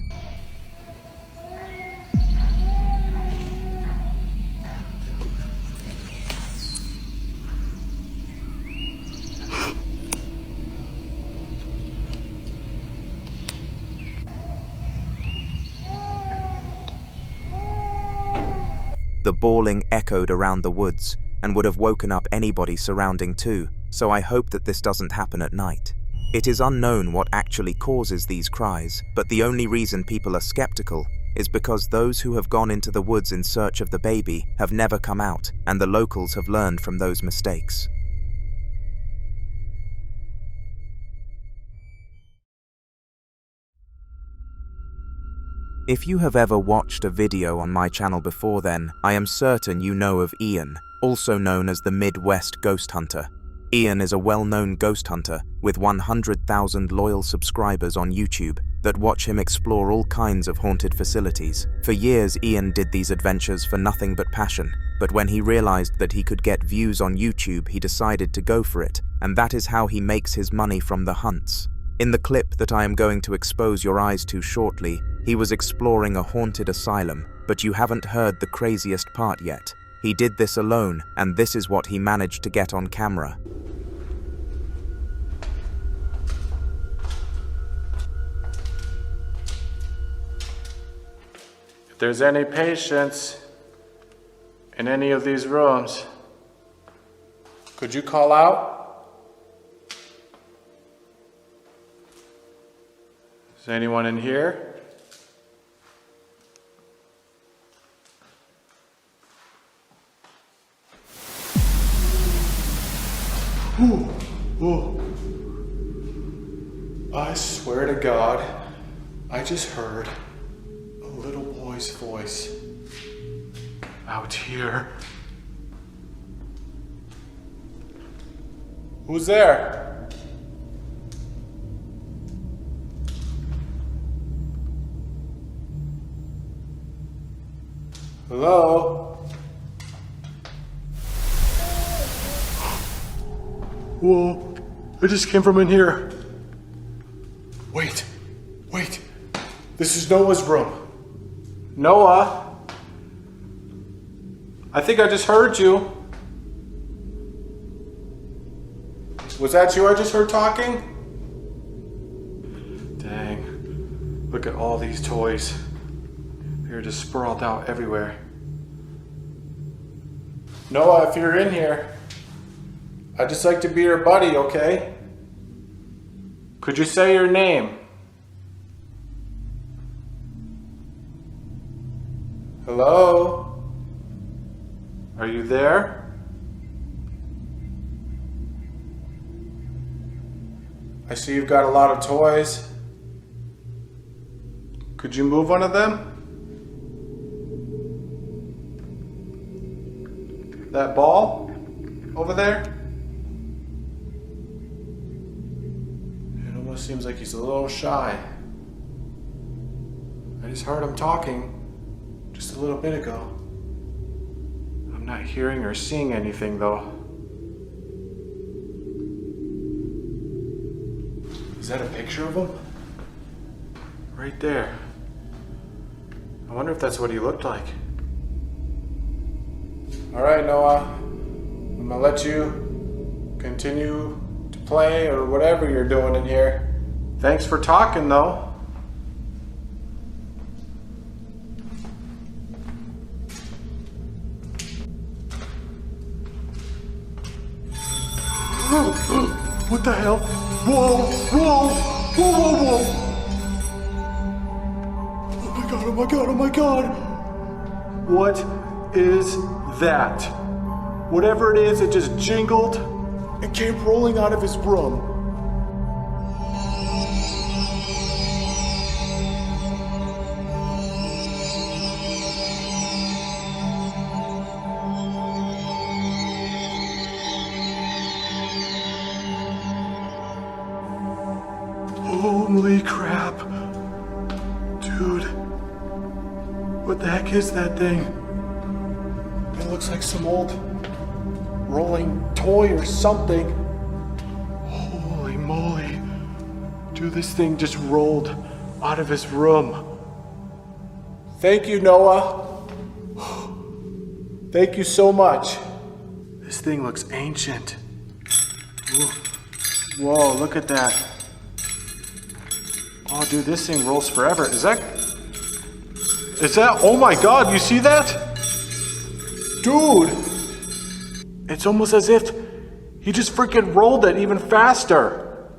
The bawling echoed around the woods and would have woken up anybody surrounding too, so I hope that this doesn't happen at night. It is unknown what actually causes these cries, but the only reason people are skeptical is because those who have gone into the woods in search of the baby have never come out, and the locals have learned from those mistakes. If you have ever watched a video on my channel before then, I am certain you know of Ian, also known as the Midwest Ghost Hunter. Ian is a well-known ghost hunter with 100,000 loyal subscribers on YouTube that watch him explore all kinds of haunted facilities. For years, Ian did these adventures for nothing but passion, but when he realized that he could get views on YouTube, he decided to go for it, and that is how he makes his money from the hunts. In the clip that I am going to expose your eyes to shortly, he was exploring a haunted asylum, but you haven't heard the craziest part yet. He did this alone, and this is what he managed to get on camera. there's any patients in any of these rooms, could you call out? Is anyone in here? Ooh, ooh. I swear to God, I just heard a little boy's voice out here. Who's there? Hello? Whoa, I just came from in here. Wait, wait. This is Noah's room. Noah? I think I just heard you. Was that you I just heard talking? Dang. Look at all these toys. They're just sprawled out everywhere. Noah, if you're in here, I'd just like to be your buddy, okay? Could you say your name? Hello? Are you there? I see you've got a lot of toys. Could you move one of them? That ball over there? It almost seems like he's a little shy. I just heard him talking just a little bit ago. I'm not hearing or seeing anything though. Is that a picture of him? Right there. I wonder if that's what he looked like. All right, Noah. I'm gonna let you continue to play or whatever you're doing in here. Thanks for talking though. What the hell? Whoa, whoa, whoa, whoa, whoa. Oh my God, oh my God, oh my God. What is that? Whatever it is, it just jingled and came rolling out of his room. Holy crap. Dude. What the heck is that thing? It looks like some old rolling toy or something. Holy moly. Dude, this thing just rolled out of his room. Thank you, Noah. Thank you so much. This thing looks ancient. Whoa, look at that. Oh, dude, this thing rolls forever. Is that, oh my God, you see that? Dude, it's almost as if he just freaking rolled it even faster.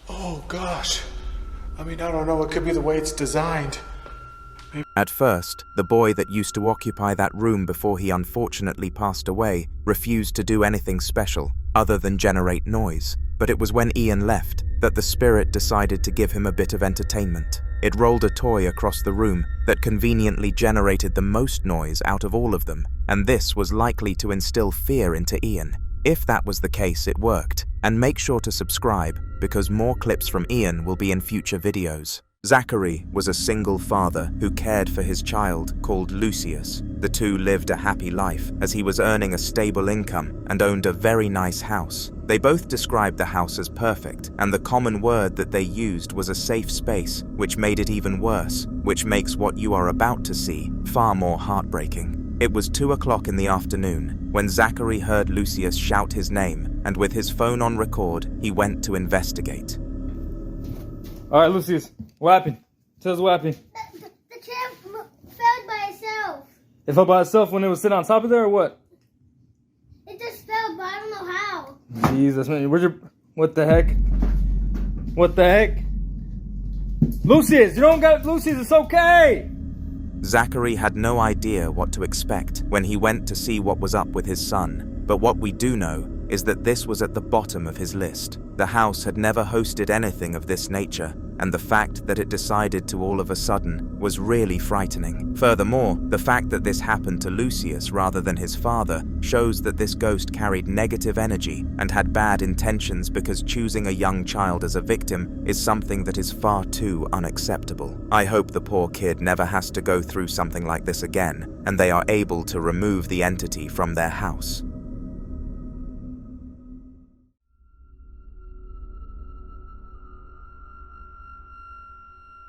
Oh gosh. I mean, I don't know, it could be the way it's designed. At first, the boy that used to occupy that room before he unfortunately passed away refused to do anything special other than generate noise. But it was when Ian left that the spirit decided to give him a bit of entertainment. It rolled a toy across the room that conveniently generated the most noise out of all of them, and this was likely to instill fear into Ian. If that was the case, it worked. And make sure to subscribe, because more clips from Ian will be in future videos. Zachary was a single father who cared for his child called Lucius. The two lived a happy life as he was earning a stable income and owned a very nice house. They both described the house as perfect, and the common word that they used was a safe space, which made it even worse, which makes what you are about to see far more heartbreaking. It was 2 o'clock in the afternoon when Zachary heard Lucius shout his name, and with his phone on record, he went to investigate. All right, Lucius, what happened? Tell us what happened. It fell by itself when it was sitting on top of there, or what? It just fell, but I don't know how. Jesus, man. Where's your... What the heck? What the heck? Lucius, you don't got... Lucius, it's okay! Zachary had no idea what to expect when he went to see what was up with his son, but what we do know is that this was at the bottom of his list. The house had never hosted anything of this nature, and the fact that it decided to all of a sudden was really frightening. Furthermore, the fact that this happened to Lucius rather than his father shows that this ghost carried negative energy and had bad intentions, because choosing a young child as a victim is something that is far too unacceptable. I hope the poor kid never has to go through something like this again, and they are able to remove the entity from their house.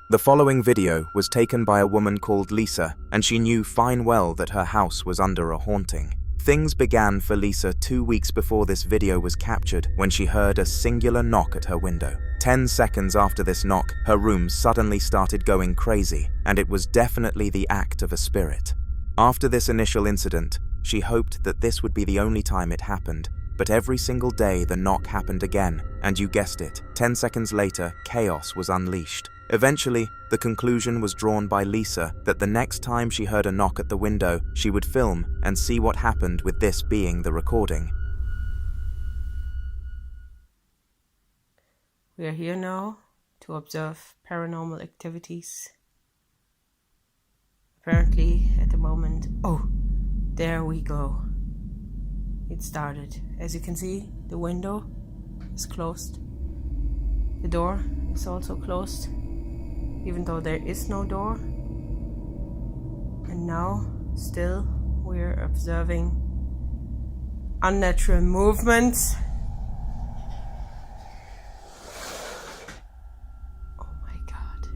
The following video was taken by a woman called Lisa, and she knew fine well that her house was under a haunting. Things began for Lisa 2 weeks before this video was captured, when she heard a singular knock at her window. 10 seconds after this knock, her room suddenly started going crazy, and it was definitely the act of a spirit. After this initial incident, she hoped that this would be the only time it happened, but every single day the knock happened again, and you guessed it, 10 seconds later, chaos was unleashed. Eventually, the conclusion was drawn by Lisa that the next time she heard a knock at the window, she would film and see what happened, with this being the recording. We are here now to observe paranormal activities. Apparently, at the moment... Oh, there we go. It started. As you can see, the window is closed. The door is also closed, even though there is no door. And now, still, we're observing unnatural movements. Oh my god.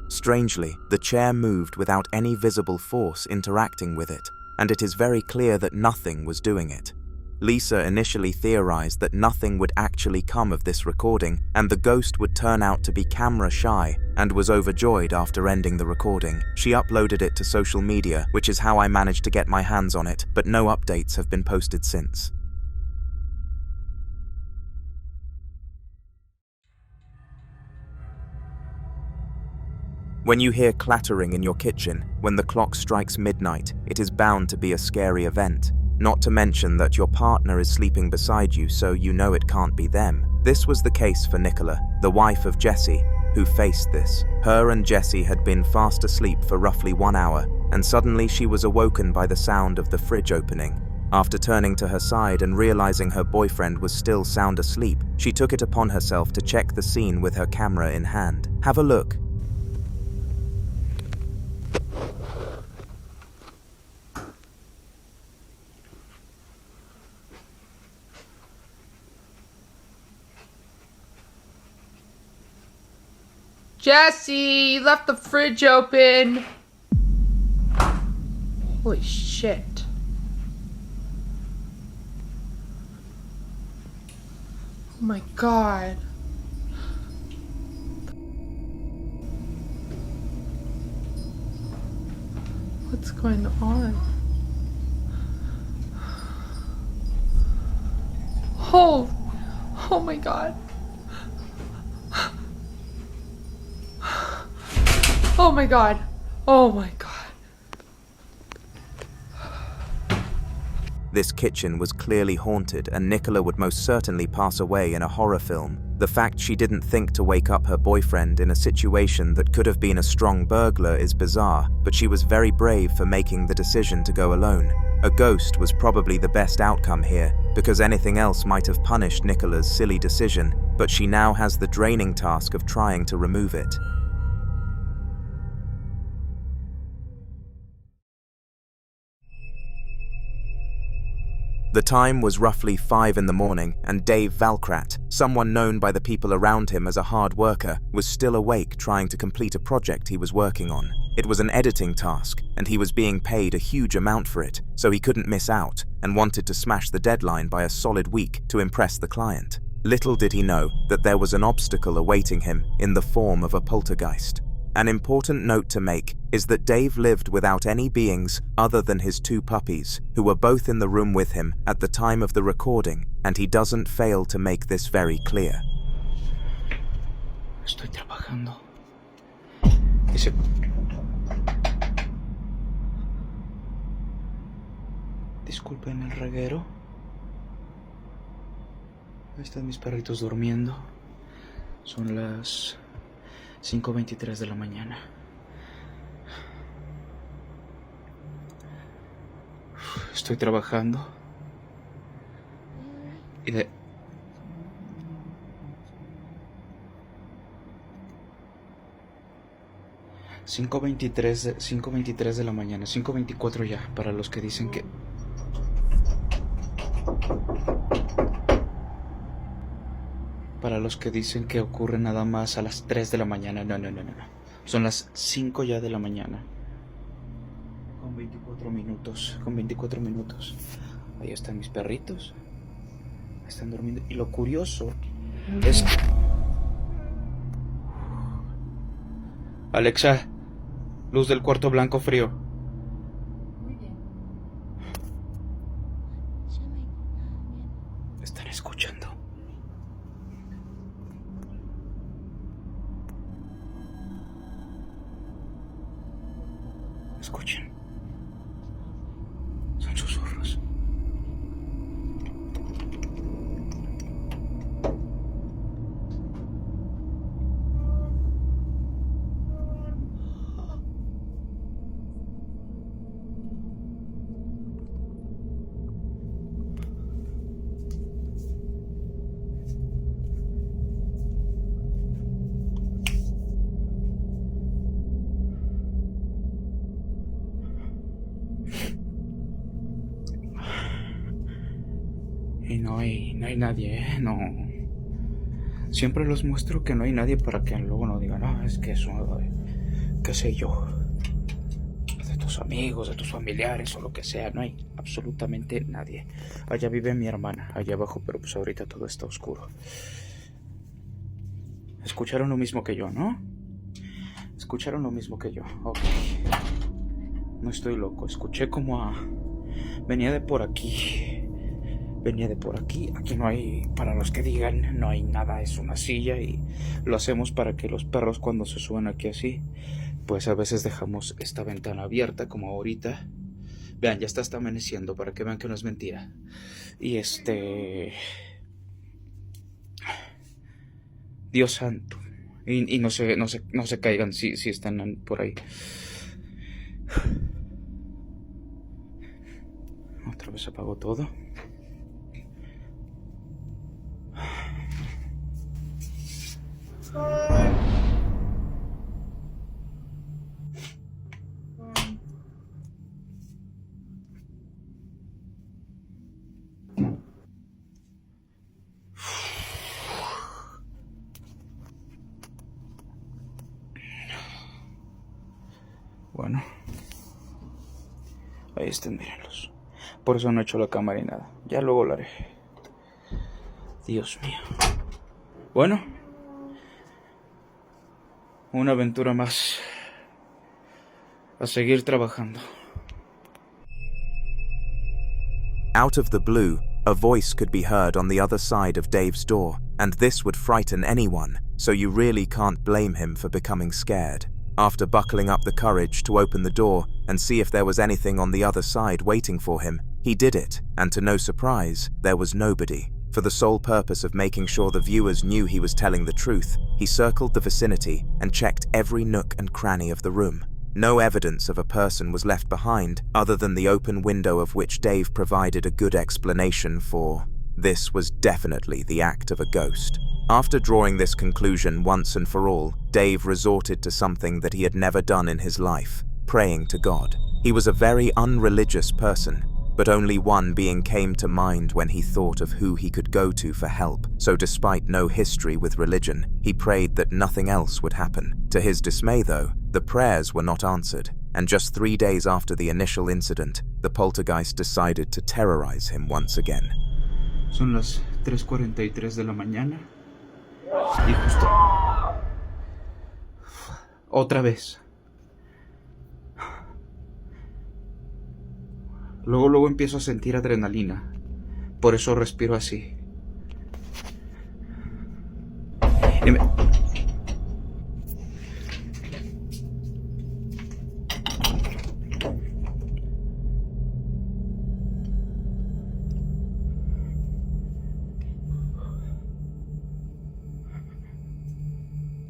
Strangely, the chair moved without any visible force interacting with it, and it is very clear that nothing was doing it. Lisa initially theorized that nothing would actually come of this recording, and the ghost would turn out to be camera shy, and was overjoyed after ending the recording. She uploaded it to social media, which is how I managed to get my hands on it, but no updates have been posted since. When you hear clattering in your kitchen, when the clock strikes midnight, it is bound to be a scary event. Not to mention that your partner is sleeping beside you, so you know it can't be them. This was the case for Nicola, the wife of Jesse, who faced this. Her and Jesse had been fast asleep for roughly 1 hour, and suddenly she was awoken by the sound of the fridge opening. After turning to her side and realizing her boyfriend was still sound asleep, she took it upon herself to check the scene with her camera in hand. Have a look. Jesse, you left the fridge open. Holy shit. Oh my god. What's going on? Oh my god. Oh my god. Oh my god. This kitchen was clearly haunted, and Nicola would most certainly pass away in a horror film. The fact she didn't think to wake up her boyfriend in a situation that could have been a strong burglar is bizarre, but she was very brave for making the decision to go alone. A ghost was probably the best outcome here, because anything else might have punished Nicola's silly decision, but she now has the draining task of trying to remove it. The time was roughly 5 in the morning, and Dave Valkrat, someone known by the people around him as a hard worker, was still awake trying to complete a project he was working on. It was an editing task, and he was being paid a huge amount for it, so he couldn't miss out, and wanted to smash the deadline by a solid week to impress the client. Little did he know that there was an obstacle awaiting him in the form of a poltergeist. An important note to make is that Dave lived without any beings other than his 2 puppies, who were both in the room with him at the time of the recording, and he doesn't fail to make this very clear. Estoy trabajando. Disculpen el reguero. Ahí están mis perritos durmiendo. Son las 5:23 de la mañana. Estoy trabajando. Y de... Cinco veintitrés de la mañana, 5:24 ya, para los que dicen que... Para los que dicen que ocurre nada más a las 3 de la mañana, no. Son las 5 ya de la mañana. Con 24 minutos. Ahí están mis perritos. Están durmiendo. Y lo curioso es que... Alexa, luz del cuarto blanco frío. Muy bien. Están escuchando. Escuchen. Son susurros. Y no hay nadie, ¿eh? No. Siempre los muestro que no hay nadie para que luego no digan, no, es que eso, qué sé yo, de tus amigos, de tus familiares o lo que sea. No hay absolutamente nadie. Allá vive mi hermana, allá abajo, pero pues ahorita todo está oscuro. Escucharon lo mismo que yo, ¿no? Escucharon lo mismo que yo. Ok. No estoy loco. Escuché como venía de por aquí. Aquí no hay, para los que digan, no hay nada, es una silla y lo hacemos para que los perros cuando se suban aquí así, pues a veces dejamos esta ventana abierta como ahorita. Vean, ya está amaneciendo para que vean que no es mentira. Y Dios santo. Y no se caigan si están por ahí. Otra vez apagó todo. Bueno, ahí están, mírenlos. Por eso no he hecho la cámara y nada. Ya luego lo haré. Dios mío. Bueno, una aventura más. A seguir trabajando. Out of the blue, a voice could be heard on the other side of Dave's door, and this would frighten anyone, so you really can't blame him for becoming scared. After buckling up the courage to open the door and see if there was anything on the other side waiting for him, he did it, and to no surprise, there was nobody. For the sole purpose of making sure the viewers knew he was telling the truth, he circled the vicinity and checked every nook and cranny of the room. No evidence of a person was left behind other than the open window, of which Dave provided a good explanation for. This was definitely the act of a ghost. After drawing this conclusion once and for all, Dave resorted to something that he had never done in his life, praying to God. He was a very unreligious person, but only one being came to mind when he thought of who he could go to for help, so despite no history with religion, he prayed that nothing else would happen. To his dismay though, the prayers were not answered, and just 3 days after the initial incident, the poltergeist decided to terrorize him once again. Son las 3:43 de la mañana. Y justo... Otra vez. Luego empiezo a sentir adrenalina. Por eso respiro así.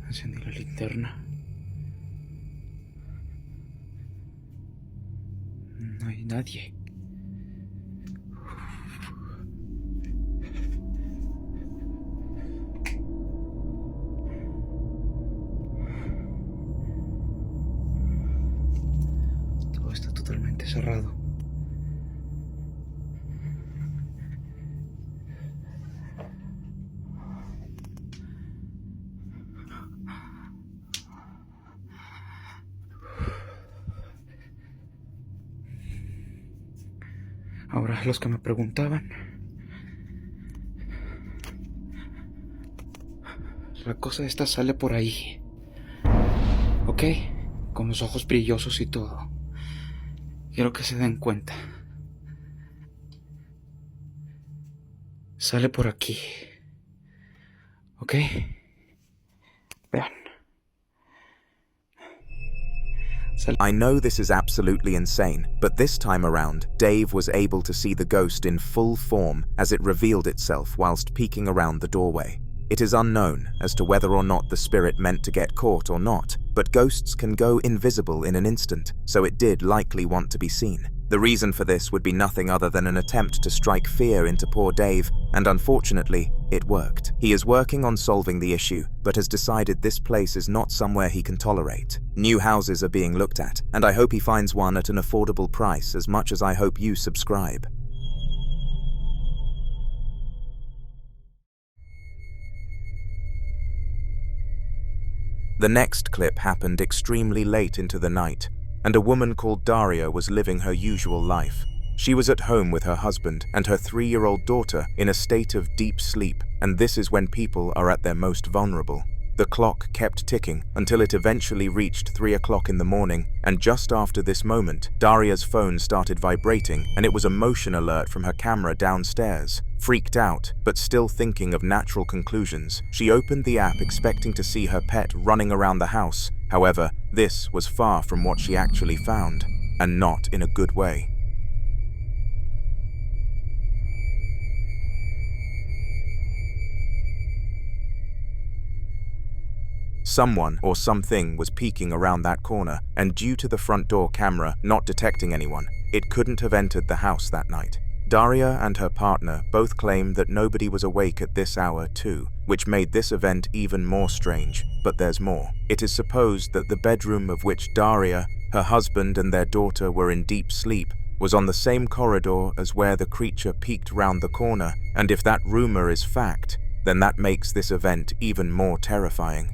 Encendí la linterna. No hay nadie. Todo está totalmente cerrado. Ahora, los que me preguntaban, la cosa esta sale por ahí, ¿ok? Con los ojos brillosos y todo. Quiero que se den cuenta. Sale por aquí, ¿ok? Vean. I know this is absolutely insane, but this time around, Dave was able to see the ghost in full form as it revealed itself whilst peeking around the doorway. It is unknown as to whether or not the spirit meant to get caught or not, but ghosts can go invisible in an instant, so it did likely want to be seen. The reason for this would be nothing other than an attempt to strike fear into poor Dave, and unfortunately, it worked. He is working on solving the issue, but has decided this place is not somewhere he can tolerate. New houses are being looked at, and I hope he finds one at an affordable price as much as I hope you subscribe. The next clip happened extremely late into the night, and a woman called Daria was living her usual life. She was at home with her husband and her 3-year-old daughter in a state of deep sleep, and this is when people are at their most vulnerable. The clock kept ticking until it eventually reached 3 o'clock in the morning, and just after this moment, Daria's phone started vibrating and it was a motion alert from her camera downstairs. Freaked out, but still thinking of natural conclusions, she opened the app expecting to see her pet running around the house. However, this was far from what she actually found, and not in a good way. Someone or something was peeking around that corner, and due to the front door camera not detecting anyone, it couldn't have entered the house that night. Daria and her partner both claimed that nobody was awake at this hour too, which made this event even more strange, but there's more. It is supposed that the bedroom of which Daria, her husband and their daughter were in deep sleep was on the same corridor as where the creature peeked round the corner, and if that rumor is fact, then that makes this event even more terrifying.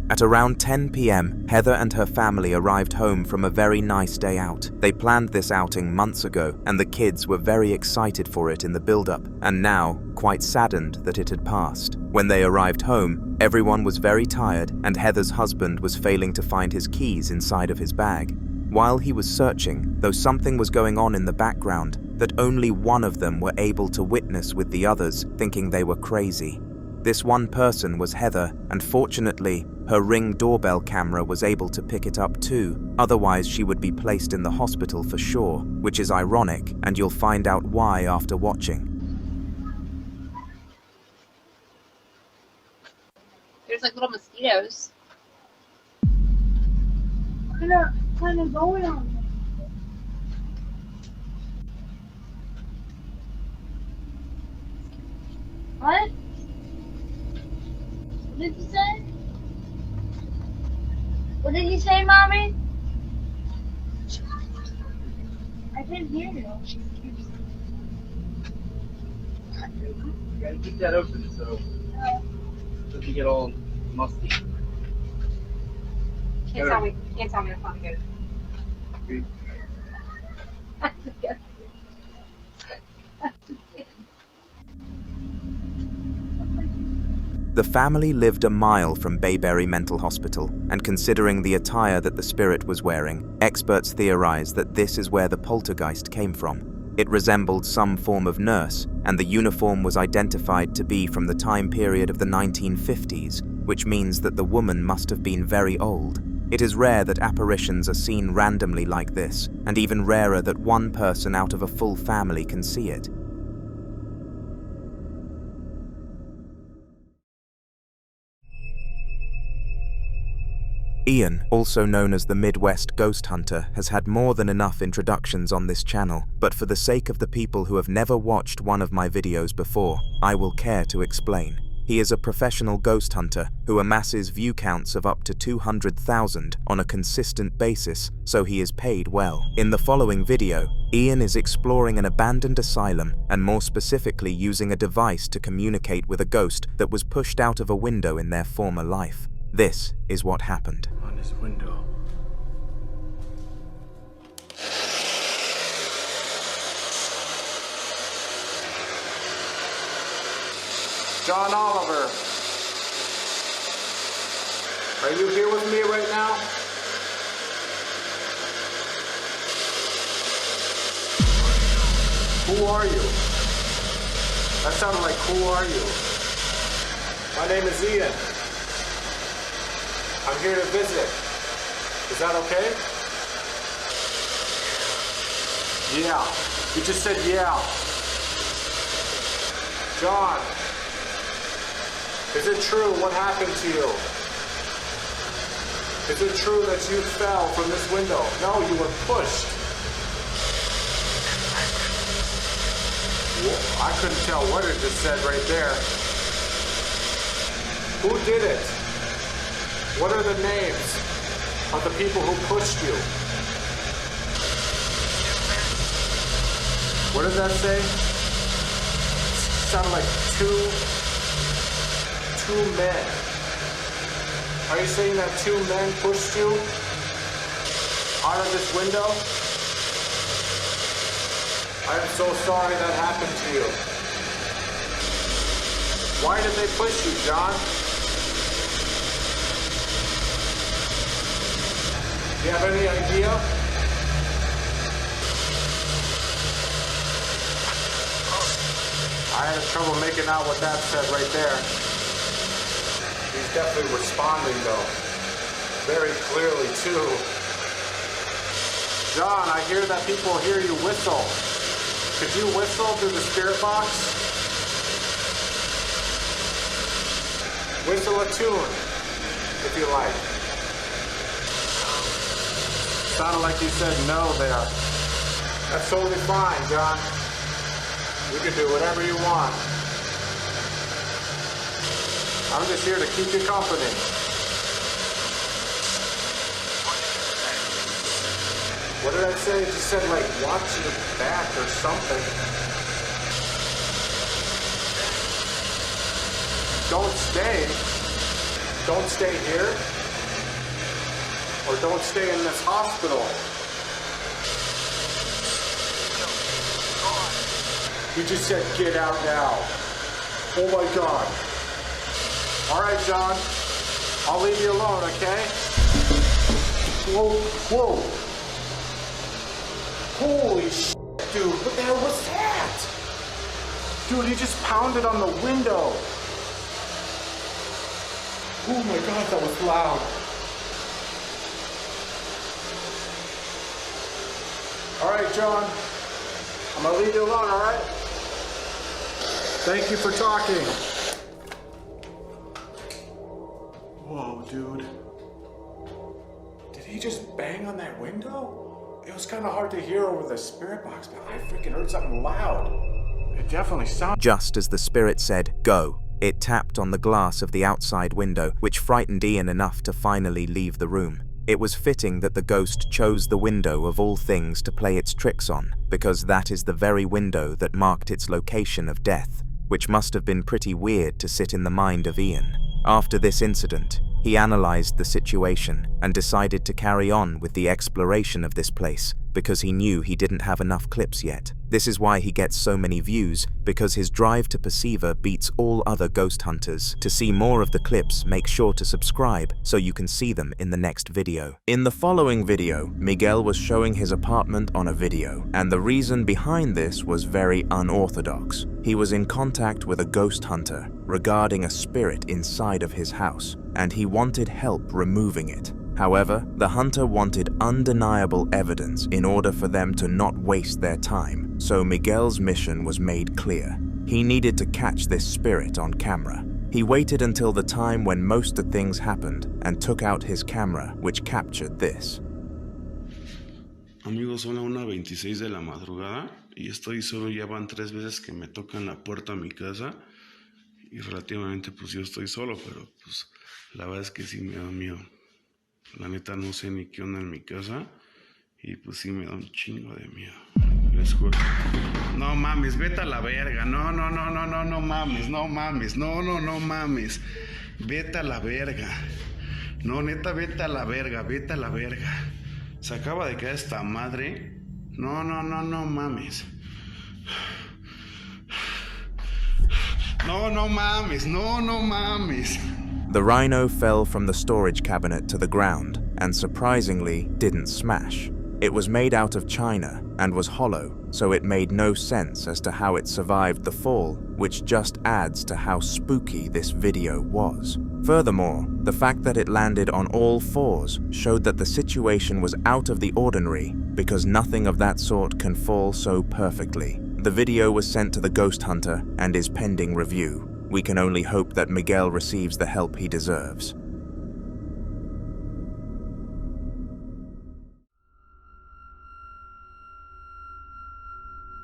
At around 10 p.m, Heather and her family arrived home from a very nice day out. They planned this outing months ago, and the kids were very excited for it in the build-up, and now quite saddened that it had passed. When they arrived home, everyone was very tired, and Heather's husband was failing to find his keys inside of his bag. While he was searching, though something was going on in the background that only one of them were able to witness with the others, thinking they were crazy. This one person was Heather, and fortunately, her Ring doorbell camera was able to pick it up too, otherwise she would be placed in the hospital for sure, which is ironic, and you'll find out why after watching. There's like little mosquitoes. What kind of going on? What? What did you say? What did you say, Mommy? I can't hear you. You gotta keep that open so it doesn't get all musty. Can't tell me it's not good. The family lived a mile from Bayberry Mental Hospital, and considering the attire that the spirit was wearing, experts theorize that this is where the poltergeist came from. It resembled some form of nurse, and the uniform was identified to be from the time period of the 1950s, which means that the woman must have been very old. It is rare that apparitions are seen randomly like this, and even rarer that one person out of a full family can see it. Ian, also known as the Midwest Ghost Hunter, has had more than enough introductions on this channel, but for the sake of the people who have never watched one of my videos before, I will care to explain. He is a professional ghost hunter who amasses view counts of up to 200,000 on a consistent basis, so he is paid well. In the following video, Ian is exploring an abandoned asylum and more specifically using a device to communicate with a ghost that was pushed out of a window in their former life. This is what happened. On this window. John Oliver, are you here with me right now? Who are you? That sounded like, who are you? My name is Ian. I'm here to visit. Is that okay? Yeah. You just said yeah. John, is it true what happened to you? Is it true that you fell from this window? No, you were pushed. I couldn't tell what it just said right there. Who did it? What are the names of the people who pushed you? What did that say? It sounded like two men. Are you saying that two men pushed you out of this window? I am so sorry that happened to you. Why did they push you, John? Do you have any idea? I had trouble making out what that said right there. He's definitely responding though. Very clearly too. John, I hear that people hear you whistle. Could you whistle through the spirit box? Whistle a tune, if you like. Sounded like you said no there. That's totally fine, John. You can do whatever you want. I'm just here to keep you company. What did I say? It just said like watch your back or something. Don't stay. Don't stay here. Or don't stay in this hospital. You just said get out now. Oh my God. All right, John. I'll leave you alone, okay? Whoa, whoa. Holy shit, dude. What the hell was that? Dude, he just pounded on the window. Oh my God, that was loud. All right, John. I'm gonna leave you alone, all right? Thank you for talking. Whoa, dude. Did he just bang on that window? It was kind of hard to hear over the spirit box, but I freaking heard something loud. It definitely sounded... Just as the spirit said, go, it tapped on the glass of the outside window, which frightened Ian enough to finally leave the room. It was fitting that the ghost chose the window of all things to play its tricks on, because that is the very window that marked its location of death, which must have been pretty weird to sit in the mind of Ian. After this incident, He analyzed the situation and decided to carry on with the exploration of this place because he knew he didn't have enough clips yet. This is why he gets so many views, because his drive to perceiver beats all other ghost hunters. To see more of the clips, make sure to subscribe so you can see them in the next video. In the following video, Miguel was showing his apartment on a video, and the reason behind this was very unorthodox. He was in contact with a ghost hunter regarding a spirit inside of his house, and he wanted help removing it. However, the hunter wanted undeniable evidence in order for them to not waste their time, so Miguel's mission was made clear. He needed to catch this spirit on camera. He waited until the time when most of the things happened and took out his camera, which captured this. Amigos, son las 1:26 de la madrugada y estoy solo. Ya van 3 veces que me tocan la puerta a mi casa y relativamente pues yo estoy solo, pero pues la verdad es que sí me da miedo. La neta no sé ni qué onda en mi casa y pues sí me da un chingo de miedo. Les juro. No mames, vete a la verga. No mames, no mames. Vete a la verga. No, neta, vete a la verga. Se acaba de caer esta madre. No mames. No mames. The rhino fell from the storage cabinet to the ground and surprisingly didn't smash. It was made out of china and was hollow, so it made no sense as to how it survived the fall, which just adds to how spooky this video was. Furthermore, the fact that it landed on all fours showed that the situation was out of the ordinary, because nothing of that sort can fall so perfectly. The video was sent to the ghost hunter and is pending review. We can only hope that Miguel receives the help he deserves.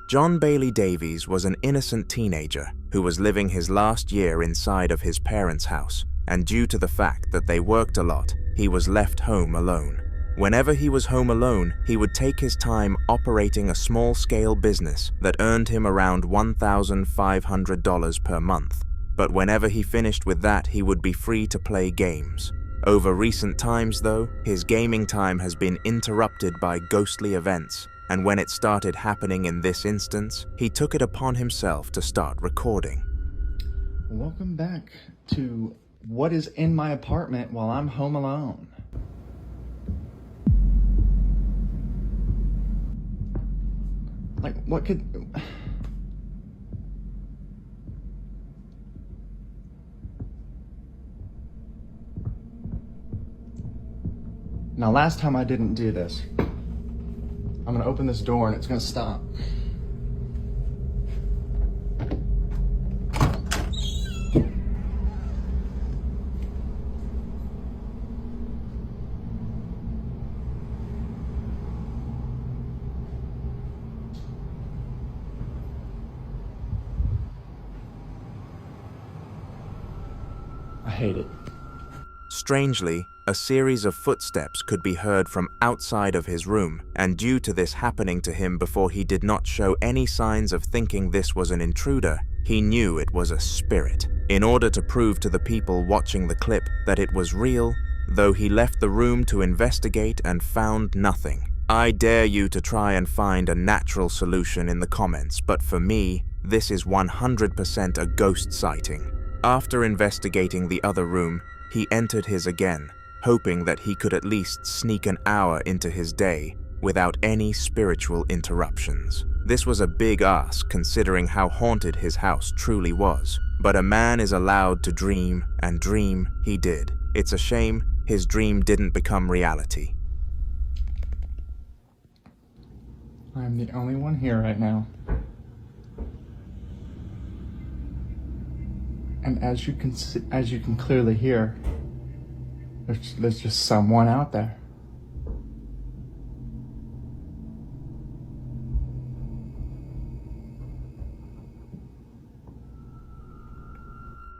John Bailey Davies was an innocent teenager who was living his last year inside of his parents' house, and due to the fact that they worked a lot, he was left home alone. Whenever he was home alone, he would take his time operating a small-scale business that earned him around $1,500 per month. But whenever he finished with that, he would be free to play games. Over recent times, though, his gaming time has been interrupted by ghostly events, and when it started happening in this instance, he took it upon himself to start recording. Welcome back to what is in my apartment while I'm home alone. Like, what could... Now, last time I didn't do this. I'm gonna open this door and it's gonna stop. I hate it. Strangely, a series of footsteps could be heard from outside of his room, and due to this happening to him before he did not show any signs of thinking this was an intruder, he knew it was a spirit. In order to prove to the people watching the clip that it was real, though he left the room to investigate and found nothing. I dare you to try and find a natural solution in the comments, but for me, this is 100% a ghost sighting. After investigating the other room, he entered his again, hoping that he could at least sneak an hour into his day without any spiritual interruptions. This was a big ask considering how haunted his house truly was, but a man is allowed to dream, and dream he did. It's a shame his dream didn't become reality. I'm the only one here right now. And as you can clearly hear, there's just someone out there.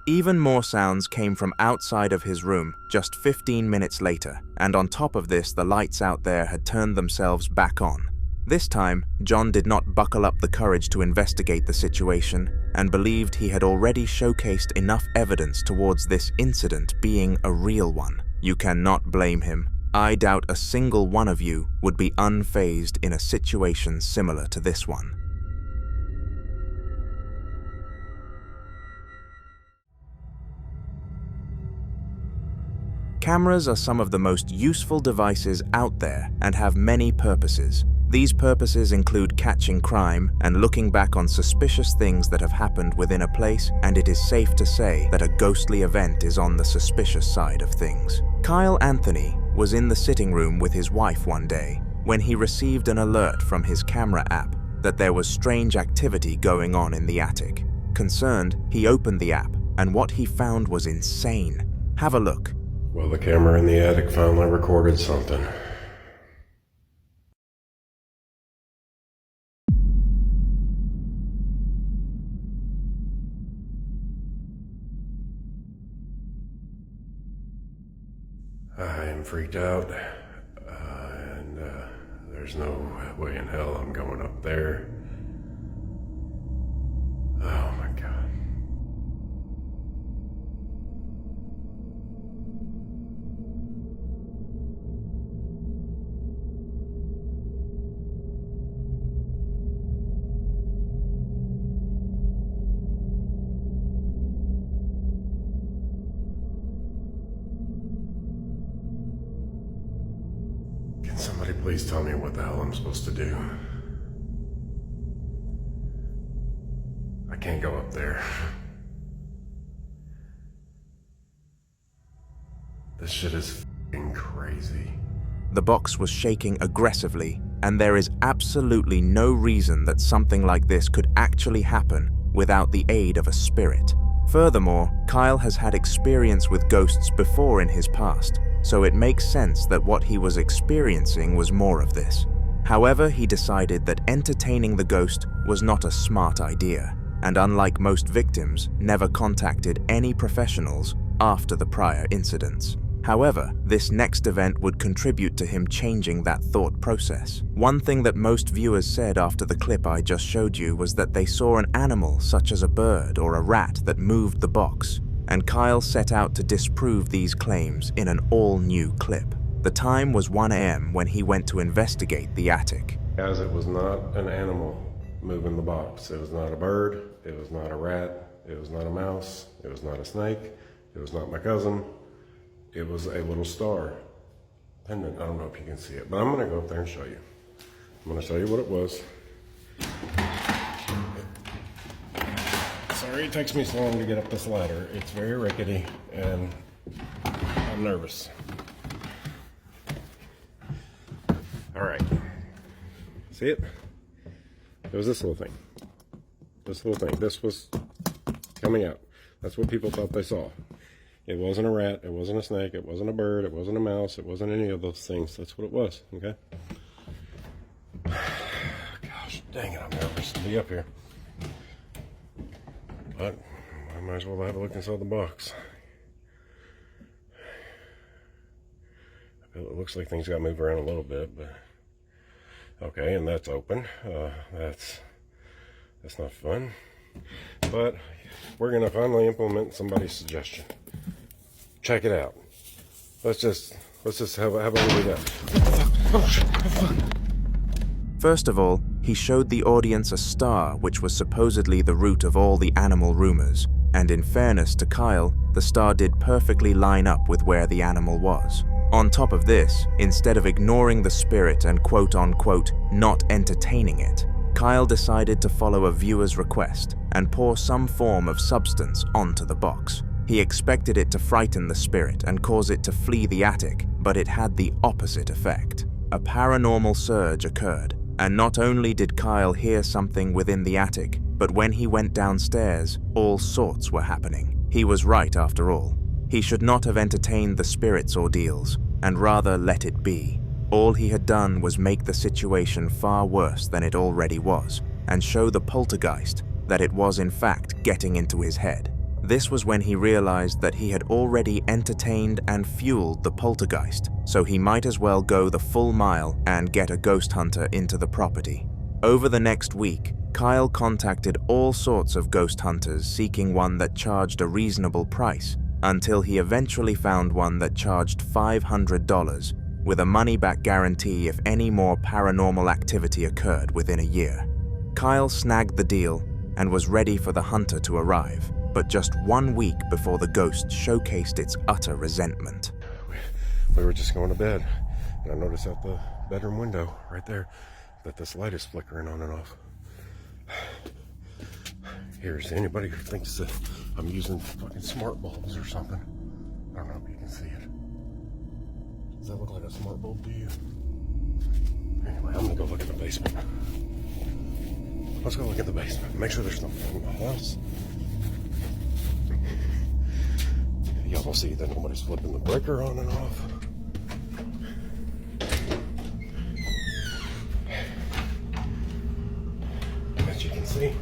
Even more sounds came from outside of his room just 15 minutes later, and on top of this, the lights out there had turned themselves back on. This time, John did not buckle up the courage to investigate the situation and believed he had already showcased enough evidence towards this incident being a real one. You cannot blame him. I doubt a single one of you would be unfazed in a situation similar to this one. Cameras are some of the most useful devices out there and have many purposes. These purposes include catching crime and looking back on suspicious things that have happened within a place, and it is safe to say that a ghostly event is on the suspicious side of things. Kyle Anthony was in the sitting room with his wife one day when he received an alert from his camera app that there was strange activity going on in the attic. Concerned, he opened the app, and what he found was insane. Have a look. Well, the camera in the attic finally recorded something. I am freaked out, and there's no way in hell I'm going up there. Oh my God. Can somebody please tell me what the hell I'm supposed to do? I can't go up there. This shit is f***ing crazy. The box was shaking aggressively, and there is absolutely no reason that something like this could actually happen without the aid of a spirit. Furthermore, Kyle has had experience with ghosts before in his past, so it makes sense that what he was experiencing was more of this. However, he decided that entertaining the ghost was not a smart idea, and unlike most victims, never contacted any professionals after the prior incidents. However, this next event would contribute to him changing that thought process. One thing that most viewers said after the clip I just showed you was that they saw an animal such as a bird or a rat that moved the box, and Kyle set out to disprove these claims in an all-new clip. The time was 1 a.m. when he went to investigate the attic. Guys, it was not an animal moving the box. It was not a bird, it was not a rat, it was not a mouse, it was not a snake, it was not my cousin. It was a little star pendant. I don't know if you can see it, but I'm gonna go up there and show you. I'm gonna show you what it was. Sorry it takes me so long to get up this ladder. It's very rickety and I'm nervous. All right, see it? It was this little thing. This little thing. This was coming out. That's what people thought they saw. It wasn't a rat, it wasn't a snake, it wasn't a bird, it wasn't a mouse, it wasn't any of those things. That's what it was, okay? Gosh, dang it, I'm nervous to be up here. But I might as well have a look inside the box. It looks like things got moved around a little bit, but... Okay, and that's open. That's not fun. But we're gonna finally implement somebody's suggestion. Check it out. Let's just have a look at that. First of all, he showed the audience a star which was supposedly the root of all the animal rumors, and in fairness to Kyle, the star did perfectly line up with where the animal was. On top of this, instead of ignoring the spirit and quote-unquote not entertaining it, Kyle decided to follow a viewer's request and pour some form of substance onto the box. He expected it to frighten the spirit and cause it to flee the attic, but it had the opposite effect. A paranormal surge occurred, and not only did Kyle hear something within the attic, but when he went downstairs, all sorts were happening. He was right after all. He should not have entertained the spirit's ordeals, and rather let it be. All he had done was make the situation far worse than it already was, and show the poltergeist that it was in fact getting into his head. This was when he realized that he had already entertained and fueled the poltergeist, so he might as well go the full mile and get a ghost hunter into the property. Over the next week, Kyle contacted all sorts of ghost hunters seeking one that charged a reasonable price, until he eventually found one that charged $500, with a money-back guarantee if any more paranormal activity occurred within a year. Kyle snagged the deal and was ready for the hunter to arrive, but just 1 week before the ghost showcased its utter resentment. We were just going to bed, and I noticed out the bedroom window right there that this light is flickering on and off. Here's anybody who thinks that I'm using fucking smart bulbs or something. I don't know if you can see it. Does that look like a smart bulb to you? Anyway, I'm gonna go look at the basement. Let's go look at the basement. Make sure there's nothing in the house. Y'all will see that nobody's flipping the breaker on and off. As you can see,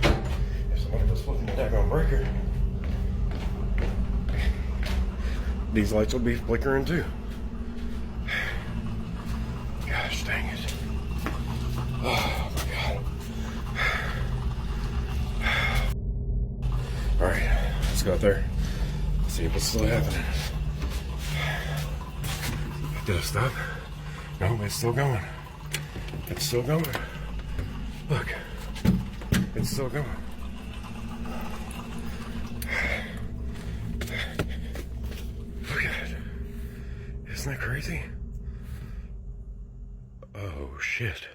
if somebody was flipping the daggone breaker, these lights will be flickering too. Gosh dang it. Oh my god. Alright, let's go out there. See if it's still happening. Did it stop? No, it's still going. It's still going. Look. It's still going. Look at it. Isn't that crazy? Oh, shit.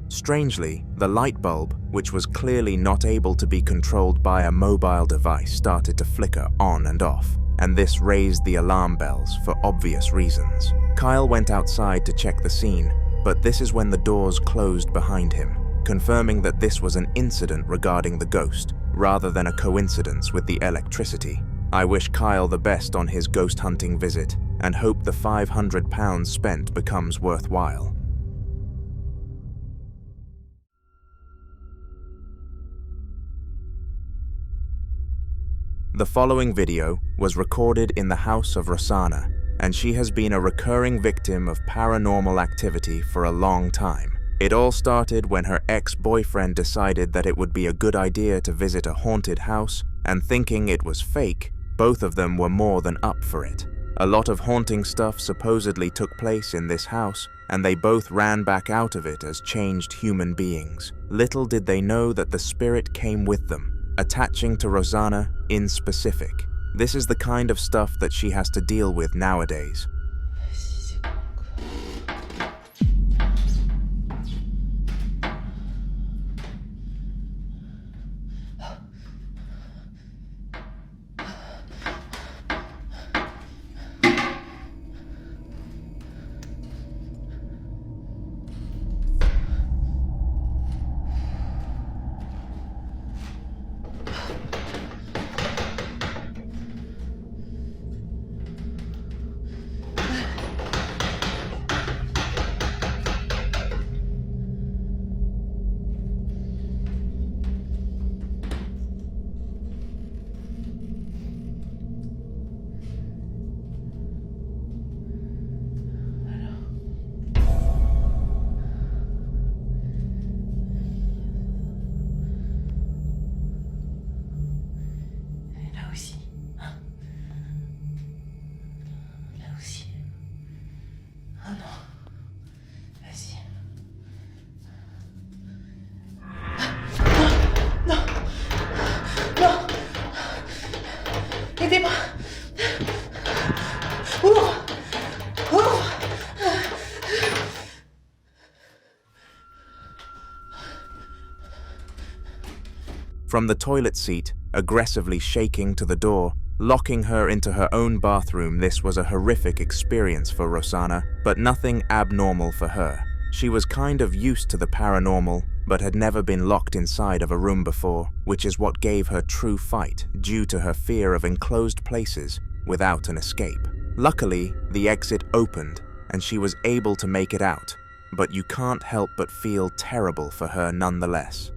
Strangely, the light bulb, which was clearly not able to be controlled by a mobile device, started to flicker on and off, and this raised the alarm bells for obvious reasons. Kyle went outside to check the scene, but this is when the doors closed behind him, confirming that this was an incident regarding the ghost, rather than a coincidence with the electricity. I wish Kyle the best on his ghost hunting visit, and hope the £500 spent becomes worthwhile. The following video was recorded in the house of Rosanna, and she has been a recurring victim of paranormal activity for a long time. It all started when her ex-boyfriend decided that it would be a good idea to visit a haunted house, and thinking it was fake, both of them were more than up for it. A lot of haunting stuff supposedly took place in this house, and they both ran back out of it as changed human beings. Little did they know that the spirit came with them, attaching to Rosanna in specific. This is the kind of stuff that she has to deal with nowadays. From the toilet seat, aggressively shaking to the door, locking her into her own bathroom, this was a horrific experience for Rosanna, but nothing abnormal for her. She was kind of used to the paranormal, but had never been locked inside of a room before, which is what gave her true fight due to her fear of enclosed places without an escape. Luckily, the exit opened, and she was able to make it out, but you can't help but feel terrible for her nonetheless.